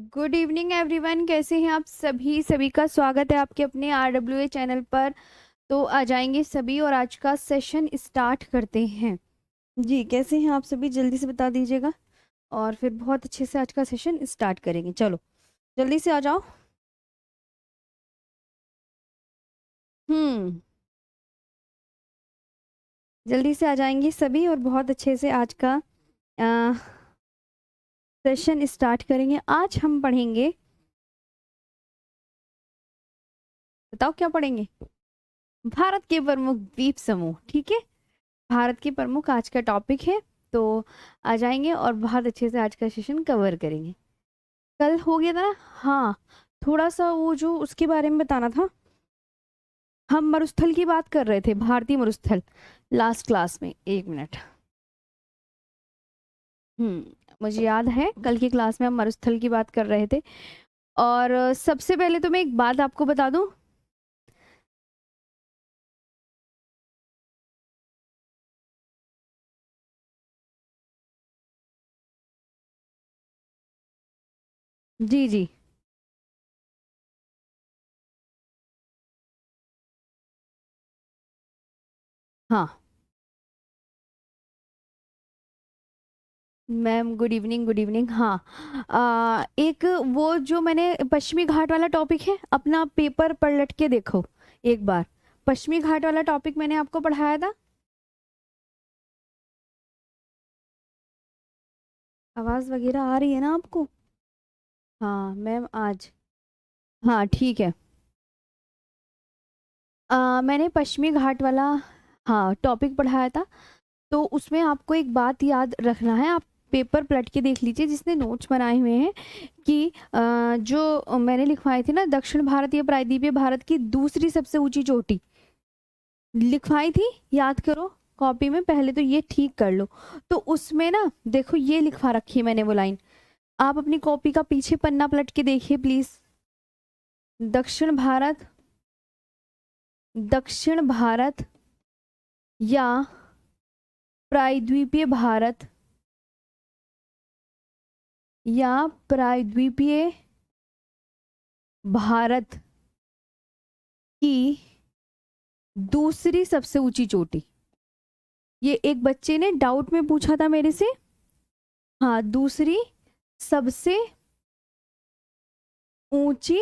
Good evening everyone, कैसे हैं आप सभी। सभी का स्वागत है आपके अपने RWA चैनल पर। तो आ जाएंगे सभी और आज का सेशन स्टार्ट करते हैं। जी, कैसे हैं आप सभी, जल्दी से बता दीजिएगा और फिर बहुत अच्छे से आज का सेशन स्टार्ट करेंगे। चलो जल्दी से आ जाओ। हम्म जल्दी से आ जाएंगे सभी और बहुत अच्छे से आज का सेशन स्टार्ट करेंगे। आज हम पढ़ेंगे, बताओ क्या पढ़ेंगे। भारत के प्रमुख द्वीप समूह, ठीक है। भारत के प्रमुख आज का टॉपिक है। तो आ जाएंगे और बहुत अच्छे से आज का सेशन कवर करेंगे। कल हो गया था ना, हाँ, थोड़ा सा वो जो उसके बारे में बताना था। हम मरुस्थल की बात कर रहे थे, भारतीय मरुस्थल, लास्ट क्लास में। एक मिनट। मुझे याद है कल की क्लास में हम मरुस्थल की बात कर रहे थे। और सबसे पहले तो मैं एक बात आपको बता दूं। जी जी, हाँ ma'am, good evening good evening. हाँ, एक वो जो मैंने पश्चिमी घाट वाला टॉपिक है, अपना पेपर पलट के देखो एक बार। पश्चिमी घाट वाला टॉपिक मैंने आपको पढ़ाया था। आवाज वगैरह आ रही है ना आपको। हाँ मैम, आज, हाँ ठीक है। मैंने पश्चिमी घाट वाला, हाँ, टॉपिक पढ़ाया था। तो उसमें आपको एक बात याद रखना है, आप पेपर पलट के देख लीजिए जिसने नोट्स बनाए हुए हैं कि जो मैंने लिखवाई थी ना, दक्षिण भारत या प्रायद्वीपीय भारत की दूसरी सबसे ऊंची चोटी लिखवाई थी, याद करो कॉपी में। पहले तो ये ठीक कर लो। तो उसमें ना देखो, ये लिखवा रखी है मैंने वो लाइन। आप अपनी कॉपी का पीछे पन्ना पलट के देखिए प्लीज। दक्षिण भारत, दक्षिण भारत या प्रायद्वीपीय भारत या प्रायद्वीपीय भारत की दूसरी सबसे ऊंची चोटी। ये एक बच्चे ने डाउट में पूछा था मेरे से। हाँ, दूसरी सबसे ऊंची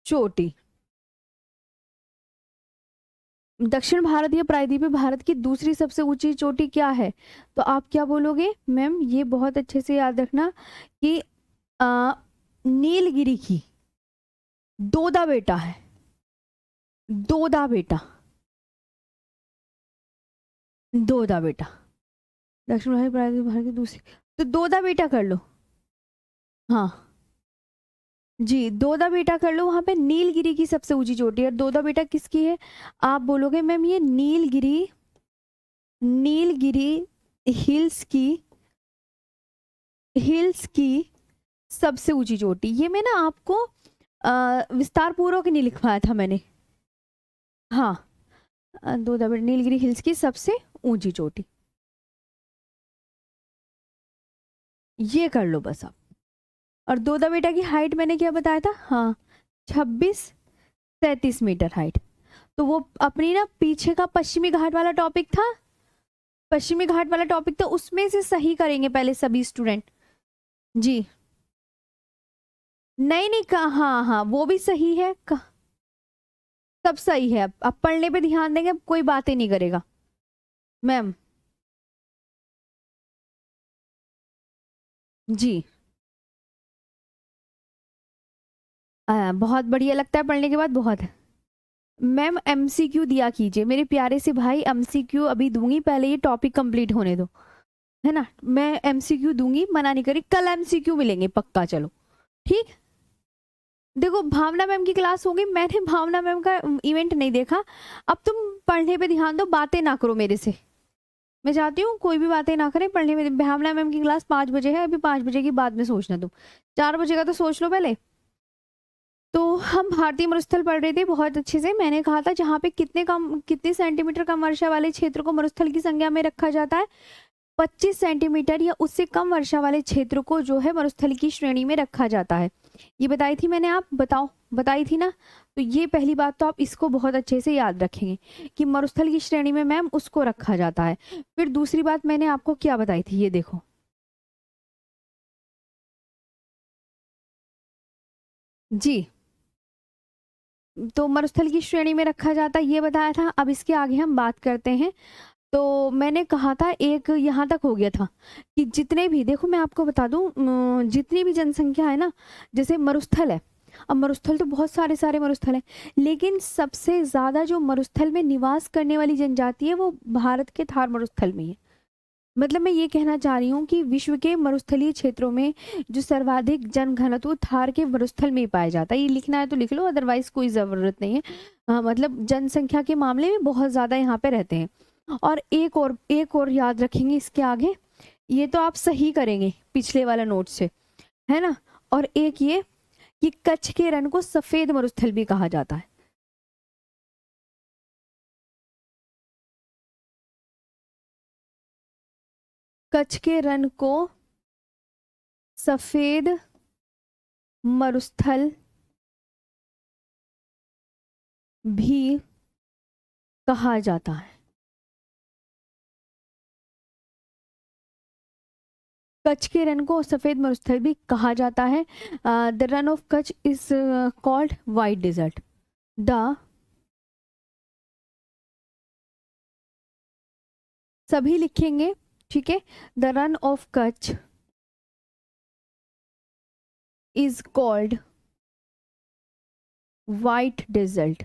चोटी। दक्षिण भारत या प्रायद्वीपीय भारत की दूसरी सबसे ऊंची चोटी क्या है? तो आप क्या बोलोगे मैम? ये बहुत अच्छे से याद रखना कि नीलगिरी की दोदा बेटा है। दोदा बेटा, दोदा बेटा, दक्षिण भारत प्रायद्वीपीय भारत की दूसरी। तो दोदा बेटा कर लो। हाँ जी, दोदा बेटा कर लो। वहां पे नीलगिरी की सबसे ऊंची चोटी है। दोदा बेटा किसकी है? आप बोलोगे मैम ये नीलगिरी, नीलगिरी हिल्स की, हिल्स की सबसे ऊंची चोटी। ये मैं ना आपको विस्तार पूर्वक नहीं लिखवाया था मैंने। हाँ, दोदा बेटा नीलगिरी हिल्स की सबसे ऊंची चोटी, ये कर लो बस आप। और दोदा बेटा की हाइट मैंने क्या बताया था? हाँ, 26-37 मीटर हाइट। तो वो अपनी ना पीछे का पश्चिमी घाट वाला टॉपिक था, पश्चिमी घाट वाला टॉपिक, तो उसमें से सही करेंगे पहले सभी स्टूडेंट। जी, नहीं नहीं, कहा, हाँ हाँ वो भी सही है, सब सही है। अब पढ़ने पे ध्यान देंगे, अब कोई बातें नहीं करेगा मैम। जी, बहुत बढ़िया लगता है पढ़ने के बाद, बहुत। मैम MCQ दिया कीजिए मेरे प्यारे से भाई। MCQ अभी दूंगी, पहले ये टॉपिक कंप्लीट होने दो, है ना। मैं MCQ दूंगी, मना नहीं करी। कल MCQ मिलेंगे पक्का, चलो ठीक। देखो भावना मैम की क्लास होगी, मैंने भावना मैम का इवेंट नहीं देखा। अब तुम पढ़ने पे ध्यान दो, बातें ना करो मेरे से। मैं चाहती हूँ कोई भी बातें ना करें, पढ़ने में। भावना मैम की क्लास 5 बजे है, अभी 5 बजे की बाद में सोचना तुम। 4 बजे का तो सोच लो पहले। तो हम भारतीय मरुस्थल पढ़ रहे थे बहुत अच्छे से। मैंने कहा था जहाँ पे कितने सेंटीमीटर कम वर्षा वाले क्षेत्र को मरुस्थल की संज्ञा में रखा जाता है। 25 सेंटीमीटर या उससे कम वर्षा वाले क्षेत्र को जो है मरुस्थल की श्रेणी में रखा जाता है। ये बताई थी मैंने, आप बताओ, बताई थी ना। तो ये पहली बात तो आप इसको बहुत अच्छे से याद रखेंगे कि मरुस्थल की श्रेणी में मैम उसको रखा जाता है। फिर दूसरी बात मैंने आपको क्या बताई थी, ये देखो, जी, तो मरुस्थल की श्रेणी में रखा जाता है ये बताया था। अब इसके आगे हम बात करते हैं। तो मैंने कहा था एक यहाँ तक हो गया था कि जितने भी, देखो मैं आपको बता दूं, जितनी भी जनसंख्या है ना, जैसे मरुस्थल है, अब मरुस्थल तो बहुत सारे सारे मरुस्थल है, लेकिन सबसे ज्यादा जो मरुस्थल में निवास करने वाली जनजाति है वो भारत के थार मरुस्थल में ही है। मतलब मैं ये कहना चाह रही हूँ कि विश्व के मरुस्थलीय क्षेत्रों में जो सर्वाधिक जनघनत्व थार के मरुस्थल में ही पाया जाता है। ये लिखना है तो लिख लो, अदरवाइज कोई जरूरत नहीं है। मतलब जनसंख्या के मामले में बहुत ज्यादा यहाँ पे रहते हैं। और एक और याद रखेंगे इसके आगे, ये तो आप सही करेंगे पिछले वाला नोट से, है ना। और एक ये कि कच्छ के रण को सफेद मरुस्थल भी कहा जाता है। कच्छ के रण को सफेद मरुस्थल भी कहा जाता है। कच्छ के रण को सफेद मरुस्थल भी कहा जाता है। The run of Kutch is called white desert. The सभी लिखेंगे, ठीक है। The run of Kutch is called white desert.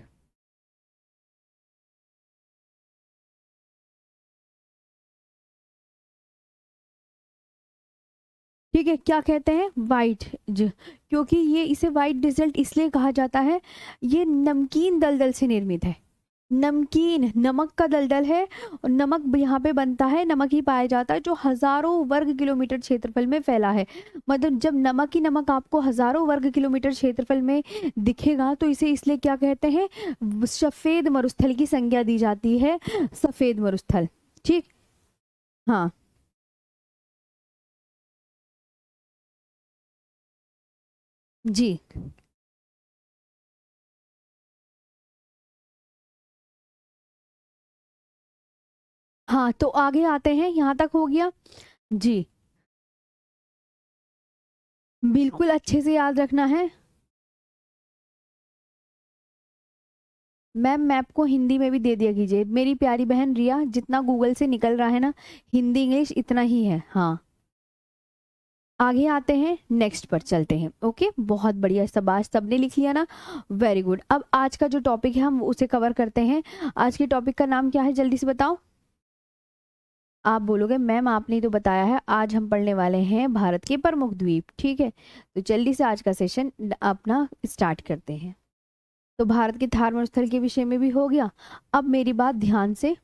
ठीक है, क्या कहते हैं, वाइट, क्योंकि ये इसे वाइट डेजर्ट इसलिए कहा जाता है, ये नमकीन दलदल से निर्मित है। नमकीन, नमक का दलदल है, और नमक यहाँ पे बनता है, नमक ही पाया जाता है जो हजारों वर्ग किलोमीटर क्षेत्रफल में फैला है। मतलब जब नमक ही नमक आपको हजारों वर्ग किलोमीटर क्षेत्रफल में दिखेगा तो इसे इसलिए क्या कहते हैं, सफेद मरुस्थल की संज्ञा दी जाती है, सफेद मरुस्थल। ठीक, हाँ, जी, हाँ, तो आगे आते हैं, यहाँ तक हो गया जी। बिल्कुल अच्छे से याद रखना है। मैम मैप को हिंदी में भी दे दिया कीजिए मेरी प्यारी बहन रिया, जितना गूगल से निकल रहा है ना, हिंदी इंग्लिश इतना ही है। हाँ, आगे आते हैं, नेक्स्ट पर चलते हैं। ओके, बहुत बढ़िया, शाबाश, सबने लिख लिया ना, वेरी गुड। अब आज का जो टॉपिक है हम उसे कवर करते हैं। आज के टॉपिक का नाम क्या है, जल्दी से बताओ। आप बोलोगे मैम आपने ही तो बताया है, आज हम पढ़ने वाले हैं भारत के प्रमुख द्वीप। ठीक है, तो जल्दी से आज का सेशन अपना स्टार्ट करते हैं। तो भारत के थार मरुस्थल के विषय में भी हो गया। अब मेरी बात ध्यान से,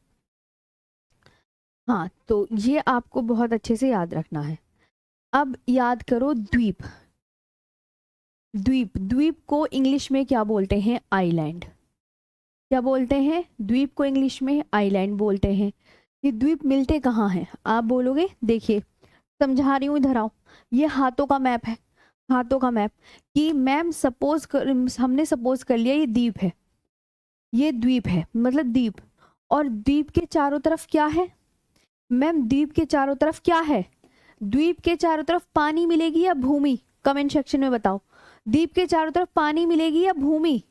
हाँ, तो ये आपको बहुत अच्छे से याद रखना है। अब याद करो, द्वीप, द्वीप, द्वीप को इंग्लिश में क्या बोलते हैं, आइलैंड। क्या बोलते हैं, द्वीप को इंग्लिश में आइलैंड बोलते हैं। ये द्वीप मिलते कहाँ हैं, आप बोलोगे, देखिए समझा रही हूँ, इधर आओ। ये हाथों का मैप है, हाथों का मैप, कि मैम सपोज कर, हमने सपोज कर लिया ये द्वीप है, ये द्वीप है, मतलब द्वीप, और द्वीप के चारों तरफ क्या है मैम, द्वीप के चारों तरफ क्या है, द्वीप के चारों तरफ पानी मिलेगी या भूमि, कमेंट सेक्शन में बताओ। द्वीप के चारों तरफ पानी मिलेगी या भूमि।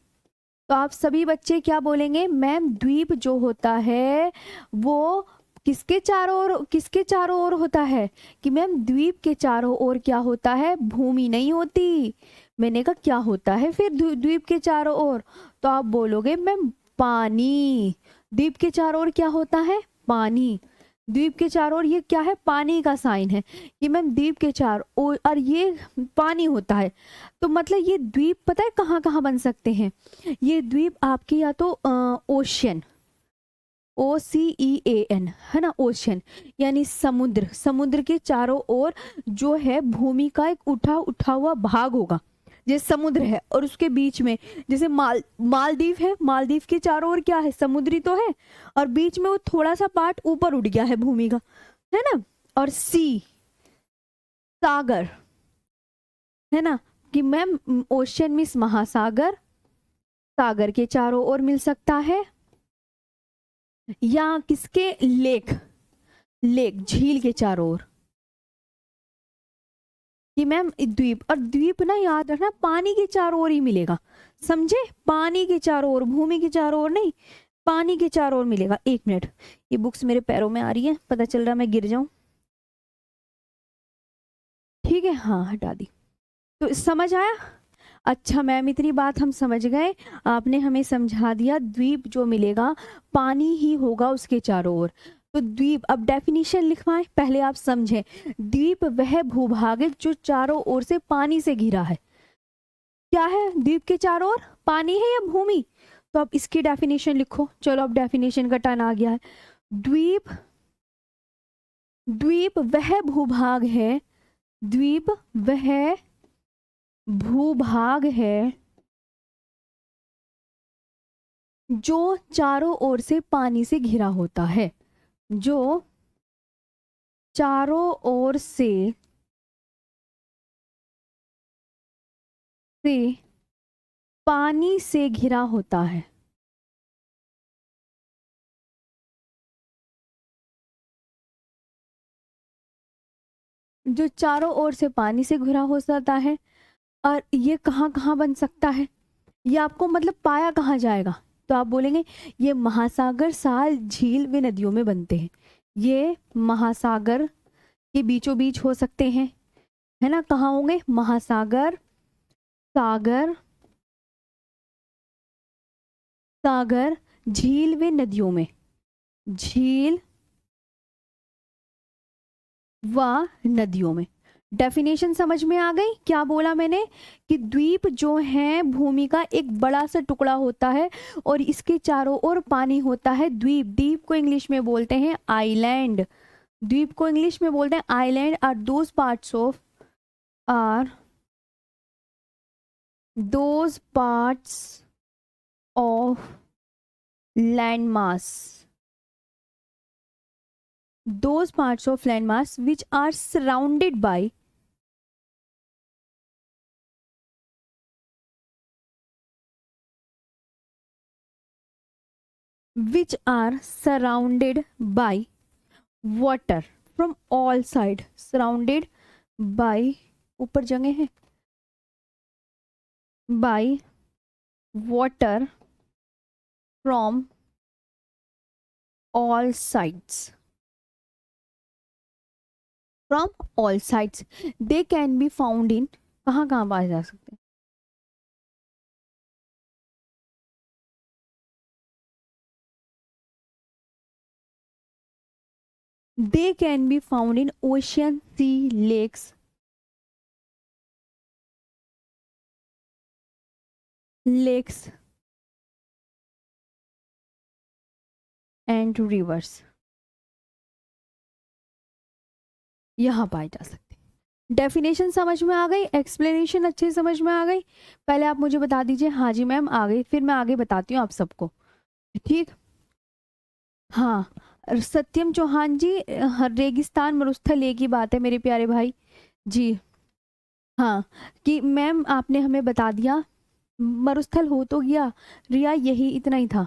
तो आप सभी बच्चे क्या बोलेंगे, मैम द्वीप जो होता है वो किसके चारों ओर, किसके चारों ओर होता है, कि मैम द्वीप के चारों ओर क्या होता है, भूमि नहीं होती। मैंने कहा क्या होता है फिर द्वीप के चारों ओर, तो आप बोलोगे मैम पानी। द्वीप के चारों ओर क्या होता है, पानी। द्वीप के चारों ओर ये क्या है, पानी का साइन है, कि मैम द्वीप के चारों ओर और ये पानी होता है। तो मतलब ये द्वीप पता है कहाँ कहाँ बन सकते हैं, ये द्वीप आपके या तो ओशियन, OCEAN, है ना, ओशियन, यानी समुद्र, समुद्र के चारों ओर जो है भूमि का एक उठा उठा हुआ भाग होगा, जैसे समुद्र है और उसके बीच में, जैसे मालदीव है, मालदीव के चारों ओर क्या है, समुद्री तो है, और बीच में वो थोड़ा सा पार्ट ऊपर उठ गया है भूमि का, है ना। और सी सागर, है ना, कि मैम ओशन मीन्स महासागर, सागर के चारों ओर मिल सकता है, या किसके, लेक, लेक झील के चारों ओर, कि मैम द्वीप, और द्वीप ना याद रखना पानी के चारों ओर ही मिलेगा, समझे, पानी के चारों ओर, भूमि के चारों ओर नहीं, पानी के चारों ओर मिलेगा। एक मिनट, ये बुक्स मेरे पैरों में आ रही है, पता चल रहा मैं गिर जाऊं, ठीक है, हाँ हटा दी। तो समझ आया, अच्छा मैम इतनी बात हम समझ गए, आपने हमें समझा दिया, द्वीप जो मिलेगा पानी ही होगा उसके चारों ओर। तो द्वीप, अब डेफिनेशन लिखवाएं, पहले आप समझें, द्वीप वह भूभाग है जो चारों ओर से पानी से घिरा है। क्या है द्वीप के चारों ओर, पानी है या भूमि, तो अब इसकी डेफिनेशन लिखो। चलो अब डेफिनेशन का टर्न आ गया है। द्वीप, द्वीप वह भूभाग है, द्वीप वह भूभाग है जो चारों ओर से पानी से घिरा होता है, जो चारों ओर से पानी से घिरा होता है। जो चारों ओर से पानी से घिरा हो सकता है, और ये कहाँ कहाँ बन सकता है, ये आपको मतलब पाया कहाँ जाएगा, तो आप बोलेंगे ये महासागर, साल, झील व नदियों में बनते हैं, ये महासागर के बीचों बीच हो सकते हैं, है ना, कहाँ होंगे, महासागर, सागर, सागर, झील व नदियों में, झील व नदियों में। डेफिनेशन समझ में आ गई, क्या बोला मैंने, कि द्वीप जो है भूमि का एक बड़ा सा टुकड़ा होता है और इसके चारों ओर पानी होता है। द्वीप, द्वीप को इंग्लिश में बोलते हैं आइलैंड, द्वीप को इंग्लिश में बोलते हैं island, are those parts of, are those parts of land mass, those parts of landmass which are surrounded by water from all side, surrounded by, ऊपर जगह है, by water from all sides, from all sides, they can be found in, कहाँ कहाँ पाए जा सकते हैं, they can be found in ocean, sea, lakes, lakes and rivers, यहाँ पाए जा सकते हैं। डेफिनेशन समझ में आ गई, एक्सप्लेनेशन अच्छे समझ में आ गई, पहले आप मुझे बता दीजिए, हाँ जी मैम आ गई, फिर मैं आगे बताती हूँ आप सबको, ठीक, हाँ सत्यम चौहान जी, रेगिस्तान मरुस्थल एक ही बात है मेरे प्यारे भाई जी, हाँ, कि मैम आपने हमें बता दिया, मरुस्थल हो तो गया, रिया यही इतना ही था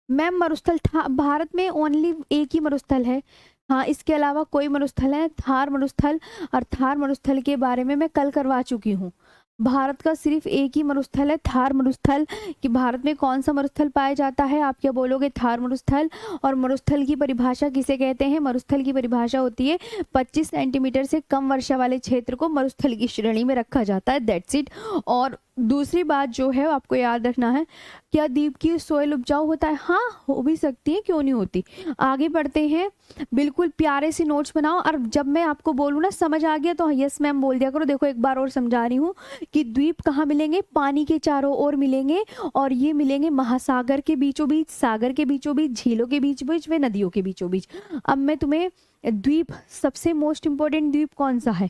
मैम, मरुस्थल था भारत में, ओनली एक ही मरुस्थल है, हाँ इसके अलावा कोई मरुस्थल है, थार मरुस्थल, और थार मरुस्थल के बारे में मैं कल करवा चुकी हूँ, भारत का सिर्फ एक ही मरुस्थल है थार मरुस्थल, कि भारत में कौन सा मरुस्थल पाया जाता है, आप क्या बोलोगे, थार मरुस्थल, और मरुस्थल की परिभाषा किसे कहते हैं, मरुस्थल की परिभाषा होती है 25 सेंटीमीटर से कम वर्षा वाले क्षेत्र को मरुस्थल की श्रेणी में रखा जाता है, दैट्स इट। और दूसरी बात जो है आपको याद रखना है, क्या द्वीप की सोइल उपजाऊ होता है, हाँ हो भी सकती है, क्यों नहीं होती, आगे बढ़ते हैं, बिल्कुल प्यारे से नोट्स बनाओ, और जब मैं आपको बोलूँ ना समझ आ गया तो यस मैम बोल दिया करो, देखो एक बार और समझा रही हूँ, कि द्वीप कहाँ मिलेंगे, पानी के चारों ओर मिलेंगे, और ये मिलेंगे महासागर के बीचों बीच, सागर के बीचों बीच, झीलों के बीच बीच, व नदियों के बीचों बीच। अब मैं तुम्हें द्वीप, सबसे मोस्ट इंपॉर्टेंट द्वीप कौन सा है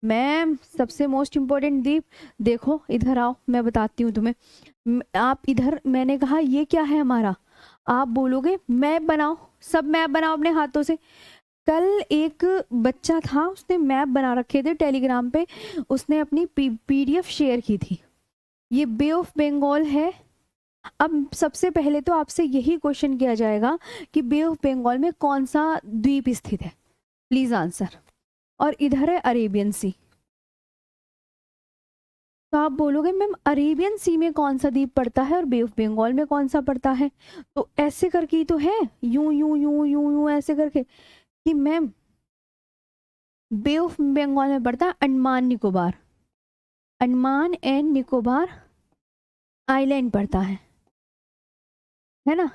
मैम, सबसे मोस्ट इंपॉर्टेंट द्वीप, देखो इधर आओ मैं बताती हूँ तुम्हें, आप इधर, मैंने कहा ये क्या है हमारा, आप बोलोगे मैप बनाओ, सब मैप बनाओ अपने हाथों से, कल एक बच्चा था, उसने मैप बना रखे थे टेलीग्राम पे, उसने अपनी पीडीएफ शेयर की थी। ये बे ऑफ बंगाल है। अब सबसे पहले तो आपसे यही क्वेश्चन किया जाएगा कि बे ऑफ बंगाल में कौन सा द्वीप स्थित है, प्लीज आंसर। और इधर है अरेबियन सी। तो आप बोलोगे मैम अरेबियन सी में कौन सा द्वीप पड़ता है और बे ऑफ बंगाल में कौन सा पड़ता है, तो ऐसे करके ही तो है, यूं यूं यूं यूं यूं ऐसे करके, कि मैम बे ऑफ बंगाल में पड़ता है अंडमान निकोबार, अंडमान एंड निकोबार आइलैंड पड़ता है ना।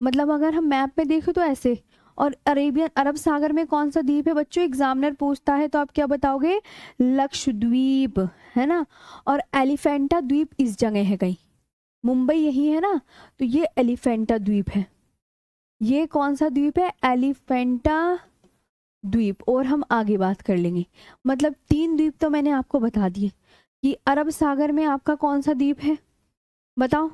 मतलब अगर हम मैप में देखें तो ऐसे। और अरेबियन अरब सागर में कौन सा द्वीप है बच्चों, एग्जामिनर पूछता है तो आप क्या बताओगे, लक्षद्वीप, है ना। और एलिफेंटा द्वीप इस जगह है कहीं, मुंबई यही है ना, तो ये एलिफेंटा द्वीप है। ये कौन सा द्वीप है, एलिफेंटा द्वीप। और हम आगे बात कर लेंगे। मतलब 3 द्वीप तो मैंने आपको बता दिए कि अरब सागर में आपका कौन सा द्वीप है, बताओ।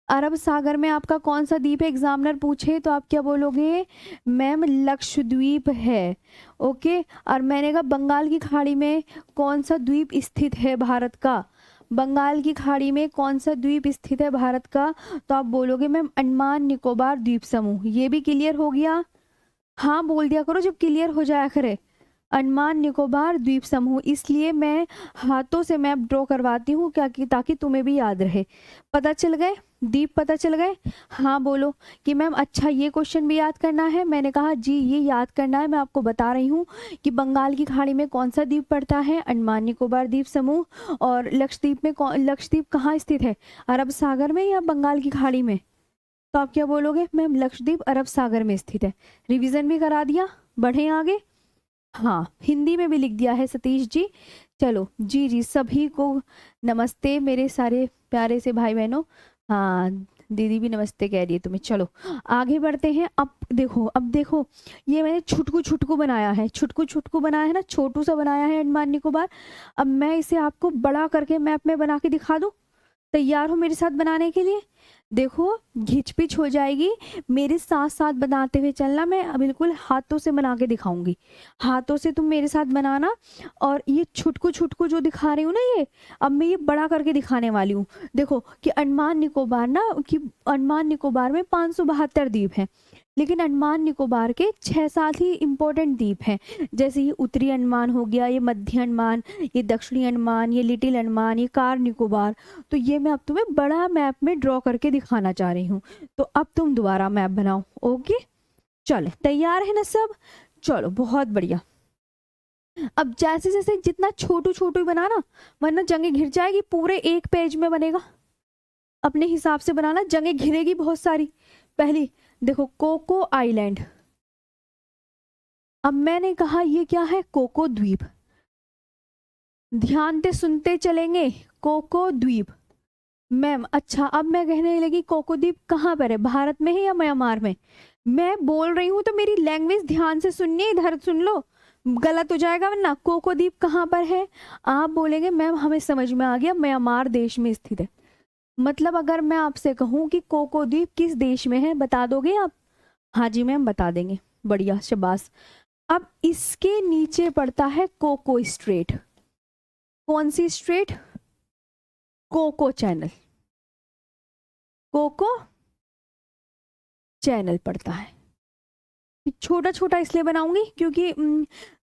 अरब सागर में आपका कौन सा द्वीप है, एग्जामिनर पूछे तो आप क्या बोलोगे, मैम लक्षद्वीप है। ओके। और मैंने कहा बंगाल की खाड़ी में कौन सा द्वीप स्थित है भारत का, बंगाल की खाड़ी में कौन सा द्वीप स्थित है भारत का, तो आप बोलोगे मैम अंडमान निकोबार द्वीप समूह। ये भी क्लियर हो गया, हाँ बोल दिया करो जब क्लियर हो जाया करे। अंडमान निकोबार द्वीप समूह, इसलिए मैं हाथों से मैप ड्रॉ करवाती हूँ क्या कि ताकि तुम्हें भी याद रहे। पता चल गए द्वीप, पता चल गए। हाँ बोलो कि मैम अच्छा ये क्वेश्चन भी याद करना है, मैंने कहा जी ये याद करना है। मैं आपको बता रही हूँ कि बंगाल की खाड़ी में कौन सा द्वीप पड़ता है, अंडमान निकोबार द्वीप समूह। और लक्षद्वीप में लक्षद्वीप कहाँ स्थित है, अरब सागर में या बंगाल की खाड़ी में, तो आप क्या बोलोगे मैम लक्षद्वीप अरब सागर में स्थित है। रिवीजन भी करा दिया, बढ़े आगे। हाँ हिंदी में भी लिख दिया है सतीश जी। चलो जी जी सभी को नमस्ते मेरे सारे प्यारे से भाई बहनों। हाँ दीदी भी नमस्ते कह रही है तुम्हें। चलो आगे बढ़ते हैं। अब देखो ये मैंने छुटकू छुटकू बनाया है, छुटकू छुटकू बनाया है ना, छोटू सा बनाया है अंडमान निकोबार। अब मैं इसे आपको बड़ा करके मैप में बना के दिखा दूं, तैयार हो मेरे साथ बनाने के लिए। देखो घिचपिच हो जाएगी, मेरे साथ साथ बनाते हुए चलना, मैं बिल्कुल हाथों से बना के दिखाऊंगी, हाथों से तुम मेरे साथ बनाना। और ये छुटकू छुटकू जो दिखा रही हूँ ना, ये अब मैं ये बड़ा करके दिखाने वाली हूँ। देखो कि अंडमान निकोबार ना, कि अंडमान निकोबार में 572 द्वीप हैं, लेकिन अंडमान निकोबार के 6-7 ही इंपॉर्टेंट द्वीप हैं। जैसे ये उत्तरी अंडमान हो गया, ये मध्य अंडमान, ये दक्षिणी अंडमान, ये लिटिल अंडमान, ये कार निकोबार। तो ये मैं अब तुम्हें बड़ा मैप में ड्रॉ करके दिखाना चाह रही हूँ। तो अब तुम दोबारा मैप बनाओ। ओके चलो तैयार है ना सब, चलो बहुत बढ़िया। अब जैसे जैसे जितना छोटू छोटू ही बनाना, वरना जंगे घिर जाएगी, पूरे एक पेज में बनेगा। अपने हिसाब से बनाना, जंगे घिरेगी बहुत सारी। पहली देखो कोको आइलैंड, अब मैंने कहा ये क्या है, कोको द्वीप। ध्यान से सुनते चलेंगे, कोको द्वीप। मैम अच्छा अब मैं कहने लगी कोको द्वीप कहाँ पर है, भारत में है या म्यांमार में। मैं बोल रही हूँ तो मेरी लैंग्वेज ध्यान से सुननी, इधर सुन लो, गलत हो जाएगा वरना। कोको द्वीप कहाँ पर है, आप बोलेंगे मैम हमें समझ में आ गया, म्यांमार देश में स्थित है। मतलब अगर मैं आपसे कहूँ कि कोको द्वीप किस देश में है, बता दोगे आप, हाँ जी मैम बता देंगे, बढ़िया शाबाश। अब इसके नीचे पड़ता है कोको स्ट्रेट, कौन सी strait, Coco channel, Coco channel पड़ता है। छोटा छोटा इसलिए बनाऊंगी क्योंकि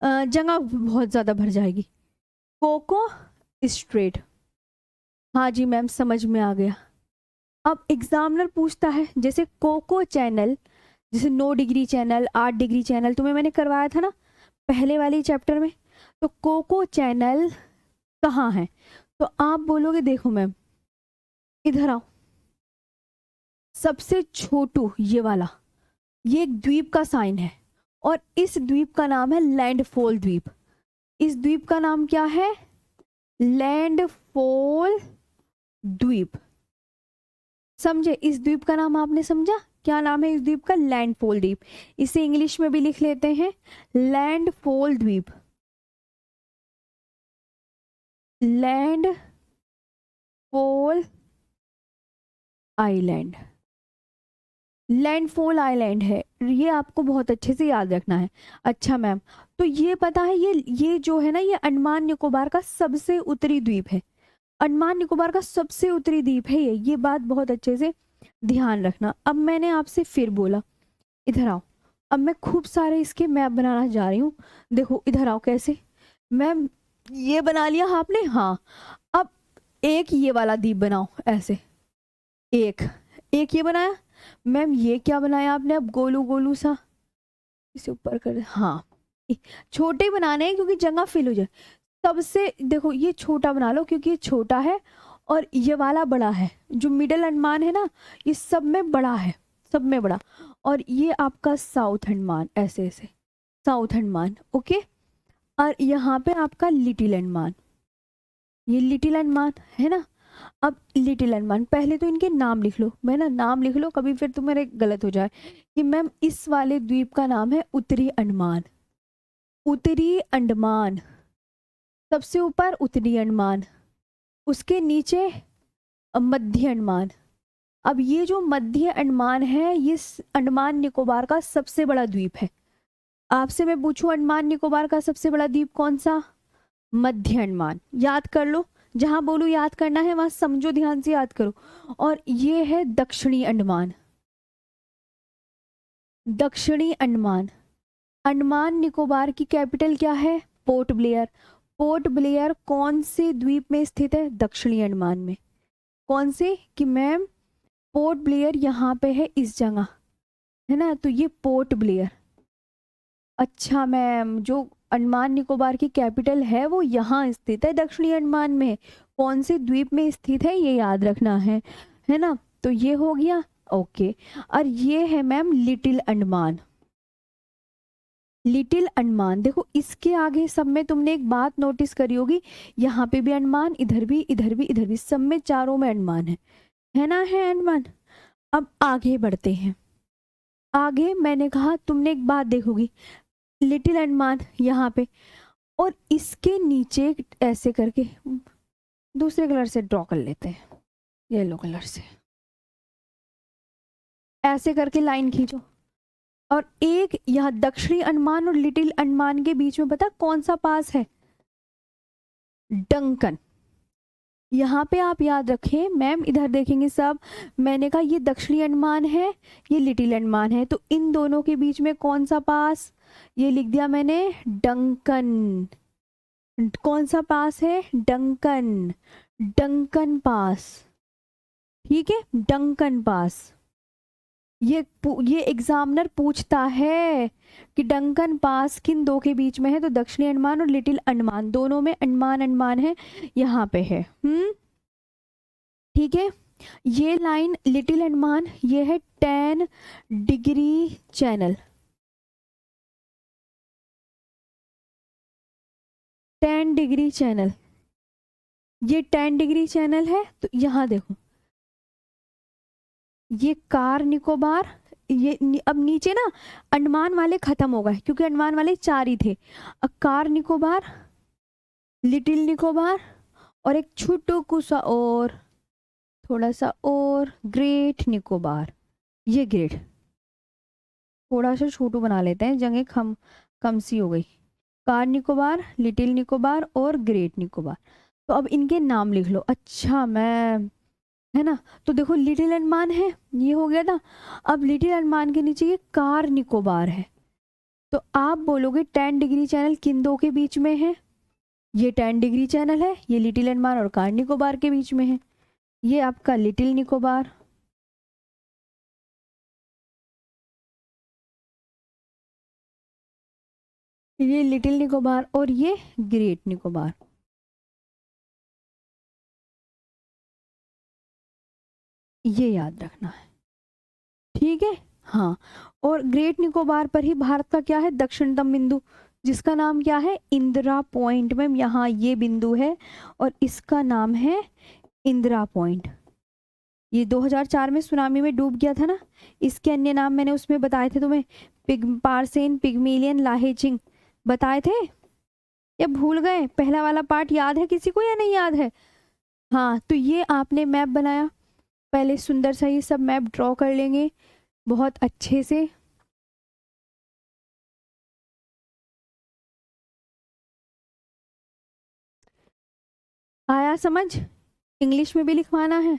जगह बहुत ज्यादा भर जाएगी। कोको स्ट्रेट, हाँ जी मैम समझ में आ गया। अब एग्जामिनर पूछता है जैसे कोको चैनल, जैसे 9 डिग्री चैनल, 8 डिग्री चैनल, तुम्हें मैंने करवाया था ना पहले वाले चैप्टर में। तो कोको चैनल कहाँ है, तो आप बोलोगे देखो मैम इधर आओ, सबसे छोटू ये वाला, ये एक द्वीप का साइन है, और इस द्वीप का नाम है लैंडफॉल द्वीप। इस द्वीप का नाम क्या है, लैंडफॉल द्वीप। समझे, इस द्वीप का नाम आपने समझा, क्या नाम है इस द्वीप का, लैंडफॉल द्वीप। इसे इंग्लिश में भी लिख लेते हैं लैंडफॉल द्वीप, लैंडफॉल आइलैंड। लैंडफॉल आइलैंड है, ये आपको बहुत अच्छे से याद रखना है। अच्छा मैम, तो ये पता है ये जो है ना, ये अंडमान निकोबार का सबसे उत्तरी द्वीप है। अंडमान निकोबार का सबसे उत्तरी द्वीप है ये बात बहुत अच्छे से ध्यान रखना। अब मैंने आपसे फिर बोला, इधर आओ। अब मैं खूब सारे इसके मैप बनाना जा रही हूँ। देखो इधर आओ, कैसे मैम, ये बना लिया आपने, हाँ। अब एक ये वाला द्वीप बनाओ ऐसे, एक एक ये बनाया मैम। ये क्या बनाया आपने, अब गोलू गोलू सा, इसे ऊपर कर, हाँ। छोटे बनाने हैं क्योंकि जगह फिल हो जाए। सबसे देखो ये छोटा बना लो क्योंकि ये छोटा है, और ये वाला बड़ा है। जो मिडल अंडमान है ना, ये सब में बड़ा है, सब में बड़ा। और ये आपका साउथ अंडमान, ऐसे ऐसे साउथ अंडमान, ओके। और यहाँ पे आपका लिटिल अंडमान, ये लिटिल अंडमान है ना। अब लिटिल अंडमान, पहले तो इनके नाम लिख लो, मैं ना नाम लिख लो, कभी फिर तुम्हारे गलत हो जाए कि मैम इस वाले द्वीप का नाम है उत्तरी अंडमान। उत्तरी अंडमान, सबसे ऊपर उत्तरी अंडमान, उसके नीचे मध्य अंडमान। अब ये जो मध्य अंडमान है, ये अंडमान निकोबार का सबसे बड़ा द्वीप है। आपसे मैं पूछूं अंडमान निकोबार का सबसे बड़ा द्वीप कौन सा, मध्य अंडमान। याद कर लो, जहां बोलूं याद करना है वहां समझो, ध्यान से याद करो। और ये है दक्षिणी अंडमान, दक्षिणी अंडमान। अंडमान निकोबार की कैपिटल क्या है, पोर्ट ब्लेयर। पोर्ट ब्लेयर कौन से द्वीप में स्थित है, दक्षिणी अंडमान में। कौन से, कि मैम पोर्ट ब्लेयर यहाँ पे है, इस जगह है ना, तो ये पोर्ट ब्लेयर। अच्छा मैम, जो अंडमान निकोबार की कैपिटल है वो यहाँ स्थित है, दक्षिणी अंडमान में। कौन से द्वीप में स्थित है ये याद रखना है ना। तो ये हो गया, ओके। और ये है ma'am little Andaman. Little Andaman, देखो इसके आगे सब में तुमने एक बात नोटिस करी होगी, यहाँ पे भी अंडमान, इधर भी, इधर भी, इधर भी, सब में चारों में अंडमान है ना, है अंडमान। अब आगे बढ़ते हैं। आगे मैंने कहा तुमने एक बात देखोगी, लिटिल अंडमान यहाँ पे, और इसके नीचे ऐसे करके दूसरे कलर से ड्रॉ कर लेते हैं, येलो कलर से ऐसे करके लाइन खींचो। और एक यहाँ दक्षिणी अंडमान और लिटिल अंडमान के बीच में पता कौन सा पास है, डंकन। यहाँ पे आप याद रखें, मैम इधर देखेंगे सब, मैंने कहा ये दक्षिणी अंडमान है, ये लिटिल अंडमान है, तो इन दोनों के बीच में कौन सा पास, ये लिख दिया मैंने, डंकन। कौन सा पास है, डंकन, डंकन पास, ठीक है, डंकन पास। ये एग्जामिनर पूछता है कि डंकन पास किन दो के बीच में है, तो दक्षिणी अंडमान और लिटिल अंडमान दोनों में अंडमान अंडमान है, यहाँ पे है। ठीक है। ये लाइन लिटिल अंडमान, ये है 10 डिग्री चैनल, 10 डिग्री चैनल, ये 10 डिग्री चैनल है। तो यहाँ देखो, ये कार निकोबार, ये अब नीचे ना अंडमान वाले खत्म हो गए क्योंकि अंडमान वाले 4 ही थे। अब कार निकोबार, लिटिल निकोबार, और एक छोटू सा और, थोड़ा सा और, ग्रेट निकोबार। ये ग्रेट, थोड़ा सा छोटू बना लेते हैं, जगह कम सी हो गई। कार निकोबार, लिटिल निकोबार और ग्रेट निकोबार। तो अब इनके नाम लिख लो। अच्छा मैम, है ना, तो देखो लिटिल अंडमान है, ये हो गया था। अब लिटिल अंडमान के नीचे ये कार निकोबार है, तो आप बोलोगे 10 डिग्री चैनल किन दो के बीच में है, ये 10 डिग्री चैनल है, ये लिटिल अंडमान और कार निकोबार के बीच में है, ये आपका लिटिल निकोबार। ये लिटिल निकोबार और ये ग्रेट निकोबार। ये याद रखना है, ठीक है। हाँ, और ग्रेट निकोबार पर ही भारत का क्या है, दक्षिणतम बिंदु, जिसका नाम क्या है, इंदिरा पॉइंट। मैम यहाँ ये बिंदु है और इसका नाम है इंदिरा पॉइंट। ये 2004 में सुनामी में डूब गया था ना, इसके अन्य नाम मैंने उसमें बताए थे तुम्हें, पार्सेन, पिग्मेलियन, लाहेचिंग बताए थे या भूल गए, पहला वाला पार्ट याद है किसी को या नहीं याद है। हाँ, तो ये आपने मैप बनाया, पहले सुंदर सा ये सब मैप ड्रॉ कर लेंगे, बहुत अच्छे से। आया समझ? इंग्लिश में भी लिखवाना है,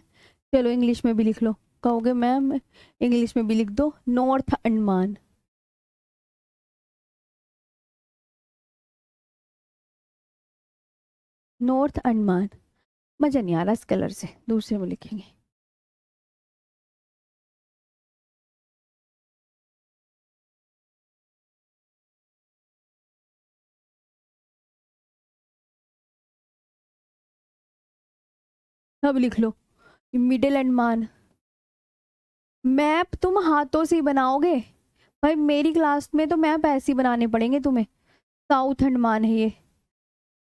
चलो इंग्लिश में भी लिख लो। कहोगे मैम इंग्लिश में भी लिख दो, नॉर्थ अंडमान। नॉर्थ अंडमान। मजा नहीं आ रहा इस कलर से, दूसरे में लिखेंगे। अब लिख लो मिडिल अंडमान। मैप तुम हाथों से ही बनाओगे भाई, मेरी क्लास में तो मैप ऐसे ही बनाने पड़ेंगे तुम्हें। साउथ अंडमान है ये,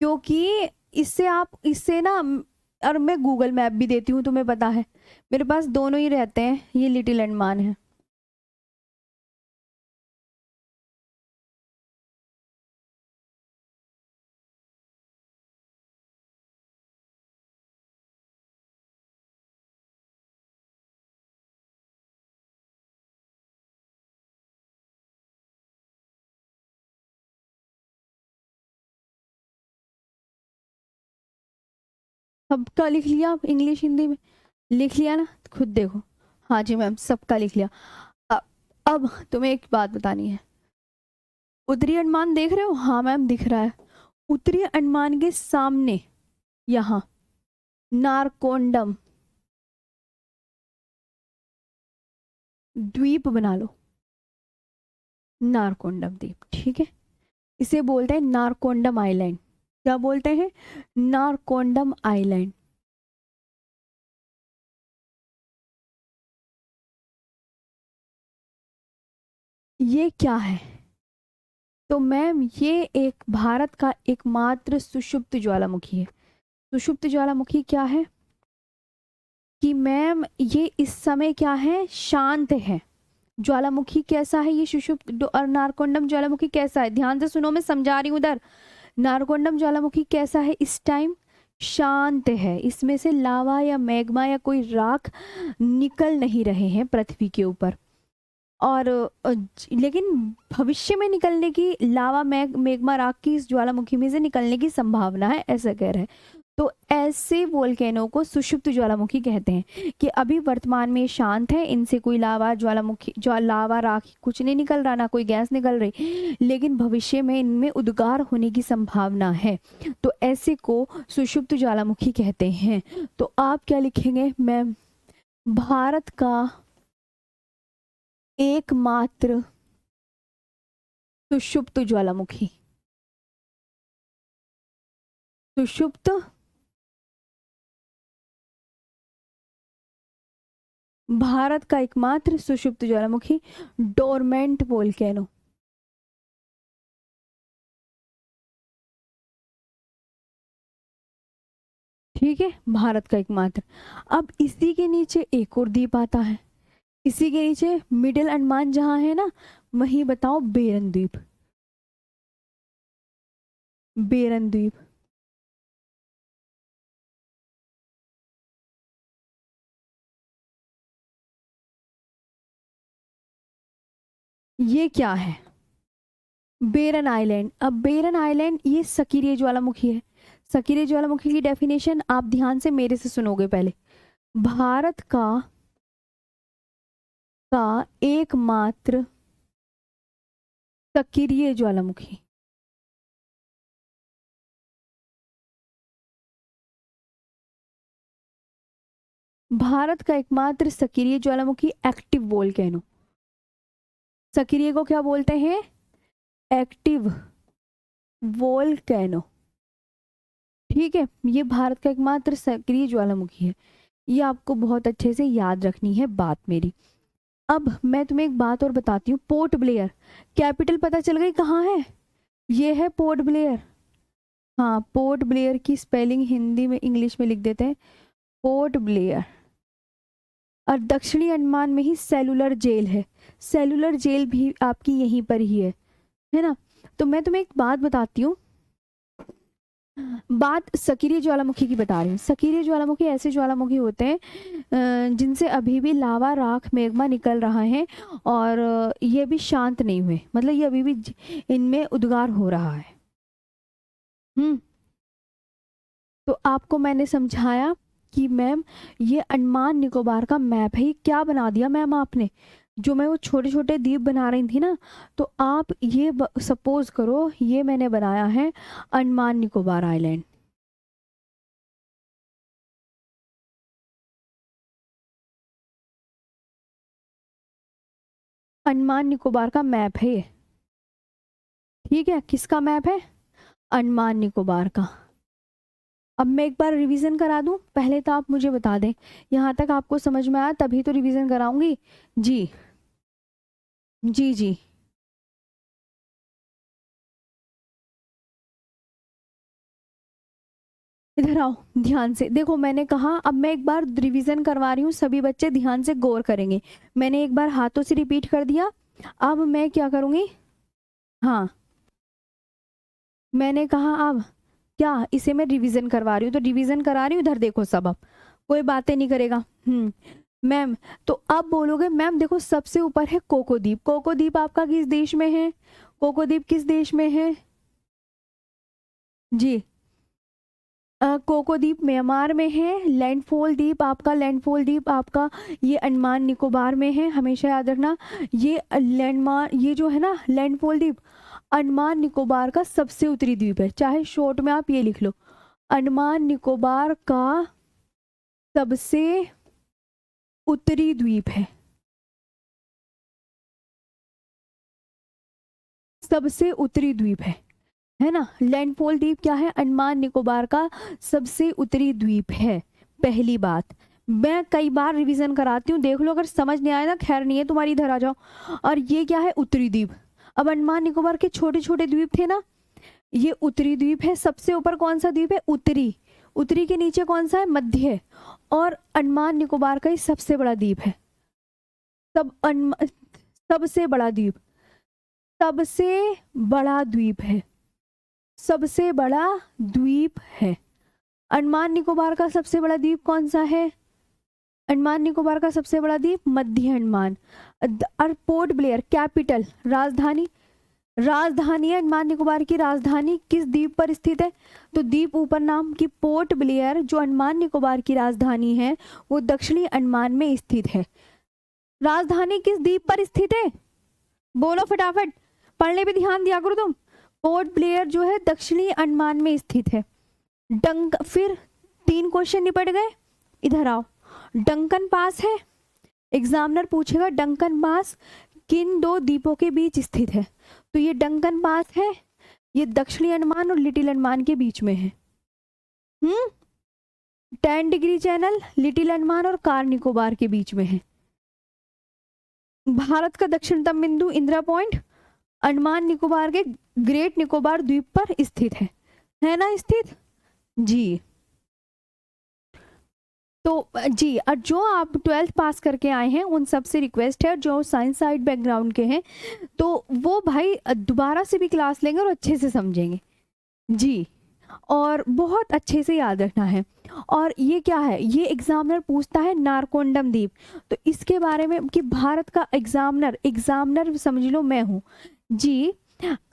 क्योंकि इससे ना, और मैं गूगल मैप भी देती हूँ तुम्हें पता है, मेरे पास दोनों ही रहते हैं। ये लिटिल अंडमान है। सबका लिख लिया आप, इंग्लिश हिंदी में लिख लिया ना, खुद देखो। हाँ जी मैम, सबका लिख लिया। अब अब तुम्हें एक बात बतानी है। उत्तरी अंडमान देख रहे हो? हाँ मैम दिख रहा है। उत्तरी अंडमान के सामने यहाँ नारकोंडम द्वीप बना लो। नारकोंडम द्वीप, ठीक है। इसे बोलते हैं नारकोंडम आइलैंड। क्या बोलते हैं? नारकोंडम आइलैंड। ये क्या है? तो मैम ये एक भारत का एकमात्र सुषुप्त ज्वालामुखी है। सुषुप्त ज्वालामुखी क्या है कि मैम ये इस समय क्या है, शांत है। ज्वालामुखी कैसा है ये सुषुप्त, और नारकोंडम ज्वालामुखी कैसा है, ध्यान से सुनो मैं समझा रही हूँ उधर। नारकोंडम ज्वालामुखी कैसा है इस टाइम? शांत है। इसमें से लावा या मैग्मा या कोई राख निकल नहीं रहे हैं पृथ्वी के ऊपर। और लेकिन भविष्य में निकलने की, लावा मैग्मा राख की इस ज्वालामुखी में से निकलने की संभावना है, ऐसा कह रहे हैं। तो ऐसे वोल्केनो को सुषुप्त ज्वालामुखी कहते हैं कि अभी वर्तमान में शांत है, इनसे कोई लावा ज्वालामुखी लावा राख कुछ नहीं निकल रहा, ना कोई गैस निकल रही, लेकिन भविष्य में इनमें उद्गार होने की संभावना है। तो ऐसे को सुषुप्त ज्वालामुखी कहते हैं। तो आप क्या लिखेंगे मैम? भारत का एकमात्र सुषुप्त ज्वालामुखी। सुषुप्त भारत का एकमात्र सुषुप्त ज्वालामुखी, डोरमेंट वोल्केनो। ठीक है, भारत का एकमात्र। अब इसी के नीचे एक और द्वीप आता है, इसी के नीचे मिडिल अंडमान जहां है ना, वहीं बताओ बेरन द्वीप। बेरन द्वीप ये क्या है? बेरन आइलैंड। अब बेरन आइलैंड ये सक्रिय ज्वालामुखी है। सक्रिय ज्वालामुखी की डेफिनेशन आप ध्यान से मेरे से सुनोगे पहले। भारत का एकमात्र सक्रिय ज्वालामुखी। भारत का एकमात्र सक्रिय ज्वालामुखी, एक्टिव वोल्केनो। सक्रिय को क्या बोलते हैं? Active volcano. ठीक है, ये भारत का एकमात्र सक्रिय ज्वालामुखी है। ये आपको बहुत अच्छे से याद रखनी है बात मेरी। अब मैं तुम्हें एक बात और बताती हूँ। पोर्ट ब्लेयर कैपिटल पता चल गई कहाँ है? ये है पोर्ट ब्लेयर। हाँ, पोर्ट ब्लेयर की स्पेलिंग हिंदी में इंग्लिश में लिख देते हैं, पोर्ट ब्लेयर। और दक्षिणी अंडमान में ही सेलुलर जेल है। सेलुलर जेल भी आपकी यहीं पर ही है ना। तो मैं तुम्हें एक बात बताती हूँ, बात सक्रिय ज्वालामुखी की बता रही हूँ। सक्रिय ज्वालामुखी ऐसे ज्वालामुखी होते हैं जिनसे अभी भी लावा, राख, मैग्मा निकल रहा है और ये भी शांत नहीं हुए, मतलब ये अभी भी इनमें उद्गार हो रहा है। हम्म। तो आपको मैंने समझाया कि मैम ये अंडमान निकोबार का मैप है। ये क्या बना दिया मैम आपने, जो मैं वो छोटे छोटे द्वीप बना रही थी ना, तो आप ये सपोज करो ये मैंने बनाया है अंडमान निकोबार आइलैंड। अंडमान निकोबार का मैप है ये, ठीक है। किसका मैप है? अंडमान निकोबार का। अब मैं एक बार रिवीजन करा दूं, पहले तो आप मुझे बता दें यहाँ तक आपको समझ में आया, तभी तो रिवीजन कराऊंगी। जी जी जी। इधर आओ, ध्यान से देखो। मैंने कहा अब मैं एक बार रिवीजन करवा रही हूँ, सभी बच्चे ध्यान से गौर करेंगे। मैंने एक बार हाथों से रिपीट कर दिया, अब मैं क्या करूँगी? हाँ, मैंने कहा अब क्या इसे मैं रिवीजन करवा रही हूँ, तो रिवीजन करा रही हूँ। इधर देखो सब, अब कोई बातें नहीं करेगा। मैम, तो अब बोलोगे मैम देखो सबसे ऊपर है कोकोद्वीप। कोकोद्वीप आपका किस देश में है? कोकोद्वीप किस देश में है? जी, कोको द्वीप म्यांमार में है। लैंडफॉल द्वीप आपका, लैंडफॉल द्वीप आपका ये अंडमान निकोबार में है, हमेशा याद रखना। ये लैंडमार्क, ये जो है ना लैंडफॉल द्वीप, अंडमान निकोबार का सबसे उत्तरी द्वीप है। चाहे शॉर्ट में आप ये लिख लो, अंडमान निकोबार का सबसे उत्तरी द्वीप है, सबसे उत्तरी द्वीप है ना। लैंडफॉल द्वीप क्या है? अंडमान निकोबार का सबसे उत्तरी द्वीप है। पहली बात, मैं कई बार रिवीजन कराती हूँ, देख लो, अगर समझ नहीं आया ना खैर नहीं है तुम्हारी, इधर आ जाओ। और ये क्या है? उत्तरी द्वीप। अब अंडमान निकोबार के छोटे छोटे द्वीप थे ना, ये उत्तरी द्वीप है। सबसे ऊपर कौन सा द्वीप है? उत्तरी। उत्तरी के नीचे कौन सा है? मध्य। और अंडमान निकोबार का ही सबसे बड़ा द्वीप है। सब सबसे बड़ा द्वीप, सबसे बड़ा द्वीप है, सबसे बड़ा द्वीप है। अंडमान निकोबार का सबसे बड़ा द्वीप कौन सा है? अंडमान निकोबार का सबसे बड़ा द्वीप मध्य अंडमान। और पोर्ट ब्लेयर कैपिटल, राजधानी, राजधानी है अंडमान निकोबार की राजधानी किस द्वीप पर स्थित है? तो द्वीप ऊपर नाम की पोर्ट ब्लेयर जो अंडमान निकोबार की राजधानी है वो दक्षिणी अंडमान में स्थित है। राजधानी किस द्वीप पर स्थित है? बोलो फटाफट, पढ़ने पे ध्यान दिया करो तुम। पोर्ट ब्लेयर जो है दक्षिणी अंडमान में स्थित है। फिर 3 क्वेश्चन निपट गए। इधर आओ, डंकन पास है। एग्जामिनर पूछेगा डंकन पास किन 2 द्वीपों के बीच स्थित है? तो ये डंकन पास है, ये दक्षिणी अंडमान और लिटिल अंडमान के बीच में है। 10 डिग्री चैनल लिटिल अंडमान और कार निकोबार के बीच में है। भारत का दक्षिणतम बिंदु इंदिरा पॉइंट अंडमान निकोबार के ग्रेट निकोबार द्वीप पर स्थित है ना स्थित? जी। तो जी, और जो आप 12th पास करके आए हैं उन सब से रिक्वेस्ट है, जो साइंस साइड बैकग्राउंड के हैं तो वो भाई दोबारा से भी क्लास लेंगे और अच्छे से समझेंगे। जी, और बहुत अच्छे से याद रखना है। और ये क्या है? ये एग्जामिनर पूछता है नारकोंडम द्वीप, तो इसके बारे में कि भारत का एग्जामिनर, एग्जामिनर समझ लो मैं हूँ जी।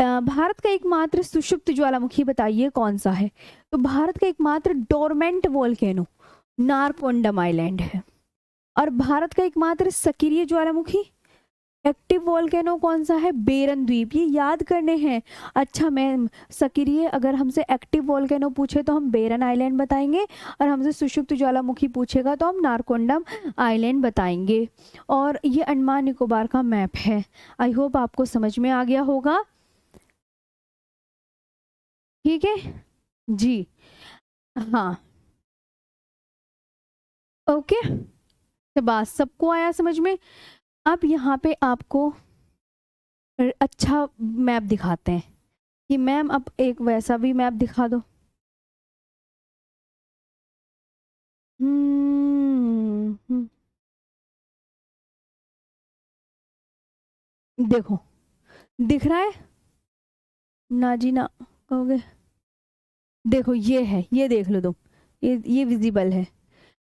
भारत का एकमात्र सुषुप्त ज्वालामुखी बताइए कौन सा है? तो भारत का एकमात्र डोरमेंट वोल्केनो नारकोंडम आइलैंड है। और भारत का एकमात्र सक्रिय ज्वालामुखी एक्टिव वोल्केनो कौन सा है? बेरन द्वीप। ये याद करने हैं। अच्छा मैम, सक्रिय अगर हमसे एक्टिव वोल्केनो पूछे तो हम बेरन आइलैंड बताएंगे, और हमसे सुषुप्त ज्वालामुखी पूछेगा तो हम नारकोंडम आइलैंड बताएंगे। और ये अंडमान निकोबार का मैप है। आई होप आपको समझ में आ गया होगा। ठीक है जी। हाँ, ओके, तो बात सबको आया समझ में? अब यहाँ पे आपको अच्छा मैप दिखाते हैं कि मैम अब एक वैसा भी मैप दिखा दो। देखो, दिख रहा है ना जी? ना कहोगे? देखो ये है, ये देख लो तुम, ये विजिबल है।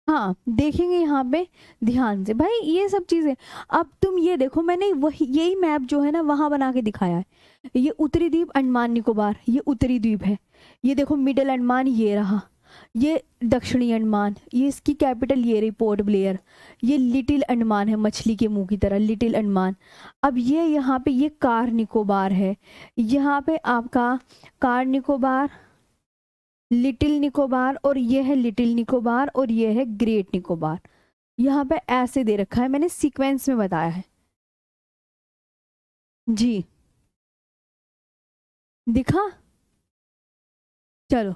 हाँ देखेंगे यहाँ पे ध्यान से भाई ये सब चीजें। अब तुम ये देखो, मैंने वही यही मैप जो है ना वहां बना के दिखाया है। ये उत्तरी द्वीप अंडमान निकोबार, ये उत्तरी द्वीप है। ये देखो मिडिल अंडमान ये रहा, ये दक्षिणी अंडमान, ये इसकी कैपिटल ये रही पोर्ट ब्लेयर। ये लिटिल अंडमान है, मछली के मुंह की तरह लिटिल अंडमान। अब ये यहाँ पे ये कार निकोबार है, यहाँ पे आपका कार निकोबार, लिटिल निकोबार, और ये है लिटिल निकोबार, और ये है ग्रेट निकोबार। यहाँ पे ऐसे दे रखा है, मैंने सीक्वेंस में बताया है जी। दिखा? चलो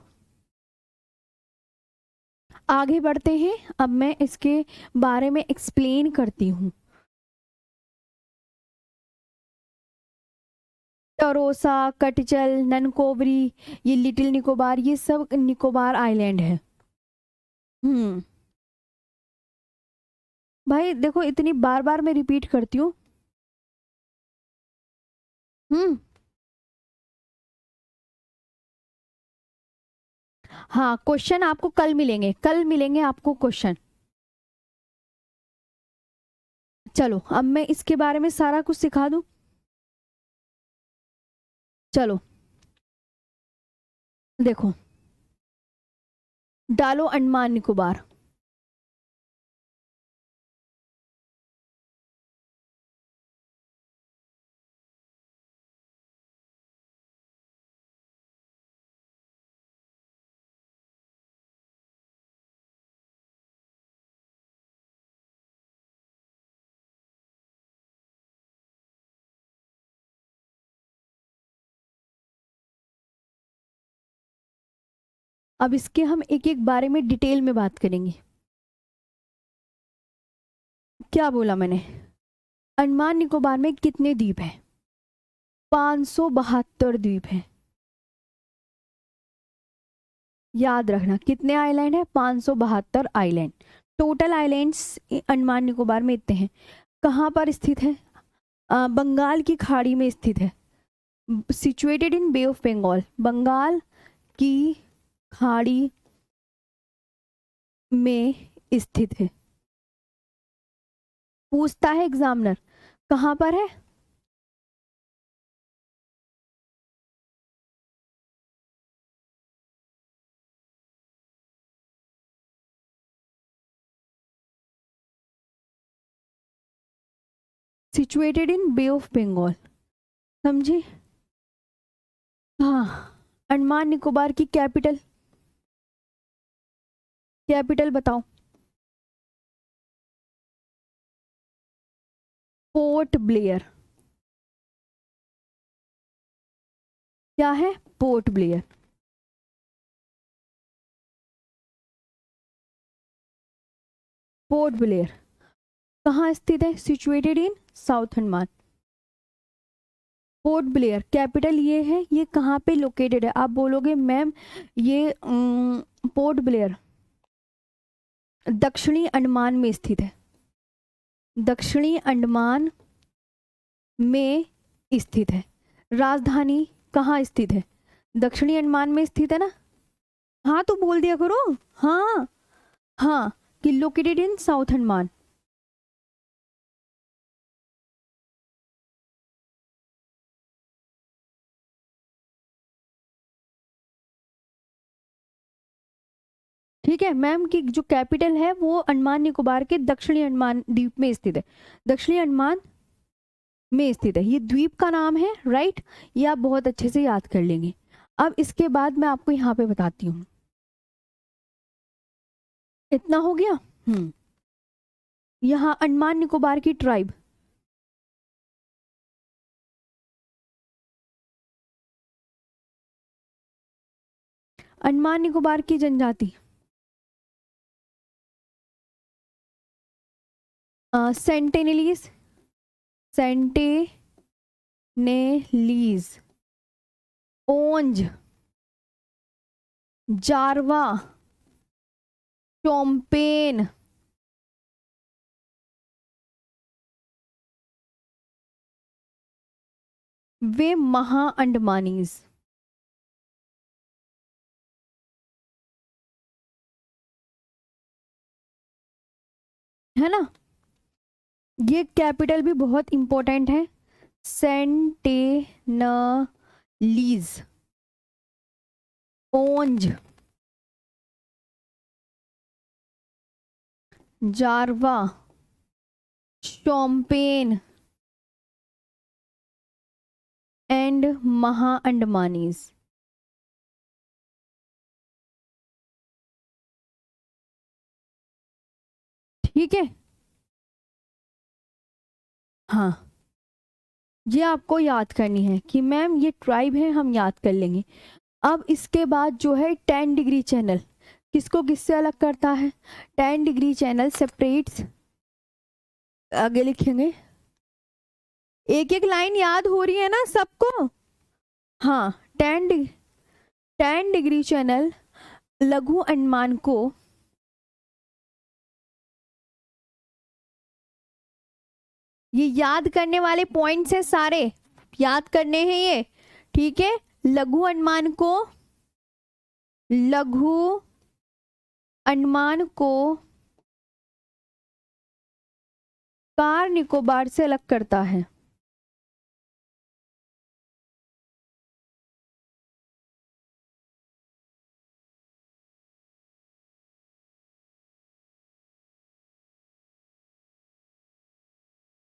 आगे बढ़ते हैं, अब मैं इसके बारे में एक्सप्लेन करती हूँ। टरोसा, कटचल, ननकोबरी, ये लिटिल निकोबार, ये सब निकोबार आइलैंड है। हम्म। भाई देखो इतनी बार बार मैं रिपीट करती हूँ। हम्म। हाँ क्वेश्चन आपको कल मिलेंगे, कल मिलेंगे आपको क्वेश्चन। चलो अब मैं इसके बारे में सारा कुछ सिखा दूं। चलो देखो, डालो अंडमान निकोबार। अब इसके हम एक एक बारे में डिटेल में बात करेंगे। क्या बोला मैंने? अंडमान निकोबार में कितने द्वीप हैं? 572 द्वीप हैं। याद रखना कितने आइलैंड है? 572 island. Total islands Andaman Nicobar में इतने हैं। कहाँ पर स्थित है? बंगाल की खाड़ी में स्थित है। Situated in Bay of Bengal, Bengal की खाड़ी में स्थित है। पूछता है एग्जामिनर कहाँ पर है। Situated in Bay of Bengal, समझे? हाँ। अंडमान निकोबार की कैपिटल, कैपिटल बताओ। पोर्ट ब्लेयर। क्या है? पोर्ट ब्लेयर। पोर्ट ब्लेयर कहाँ स्थित है? Situated in South Andaman. Port Blair capital ये है, ये कहाँ पे लोकेटेड है? आप बोलोगे मैम ये पोर्ट ब्लेयर दक्षिणी अंडमान में स्थित है। दक्षिणी अंडमान में स्थित है। राजधानी कहाँ स्थित है? दक्षिणी अंडमान में स्थित है ना। हाँ तो बोल दिया करो। हाँ हाँ, कि लोकेटेड इन साउथ अंडमान। ठीक है मैम, की जो कैपिटल है वो अंडमान निकोबार के दक्षिणी अंडमान द्वीप में स्थित है। दक्षिणी अंडमान में स्थित है, ये द्वीप का नाम है, राइट। ये आप बहुत अच्छे से याद कर लेंगे। अब इसके बाद मैं आपको यहाँ पे बताती हूँ। इतना हो गया। यहाँ अंडमान निकोबार की ट्राइब, अंडमान निकोबार की जनजाति सेंटेनलीज, सेंटेनेलीज, ओंज, जारवा, टोम्पेन, वे महा अंडमानीज। है ना। ये कैपिटल भी बहुत इंपॉर्टेंट है, सेंटेनलीज, ओंज, जारवा, शोम्पेन एंड महा अंडमानीज। ठीक है, हाँ, ये आपको याद करनी है कि मैम ये ट्राइब है, हम याद कर लेंगे। अब इसके बाद जो है 10 डिग्री चैनल, किसको किससे अलग करता है? 10 डिग्री चैनल सेपरेट्स, आगे लिखेंगे, एक एक लाइन याद हो रही है ना सबको? हाँ, 10 डिग्री चैनल लघु अंडमान को, ये याद करने वाले पॉइंट्स है, सारे याद करने हैं ये, ठीक है। लघु अंडमान को, लघु अंडमान को कार निकोबार से अलग करता है।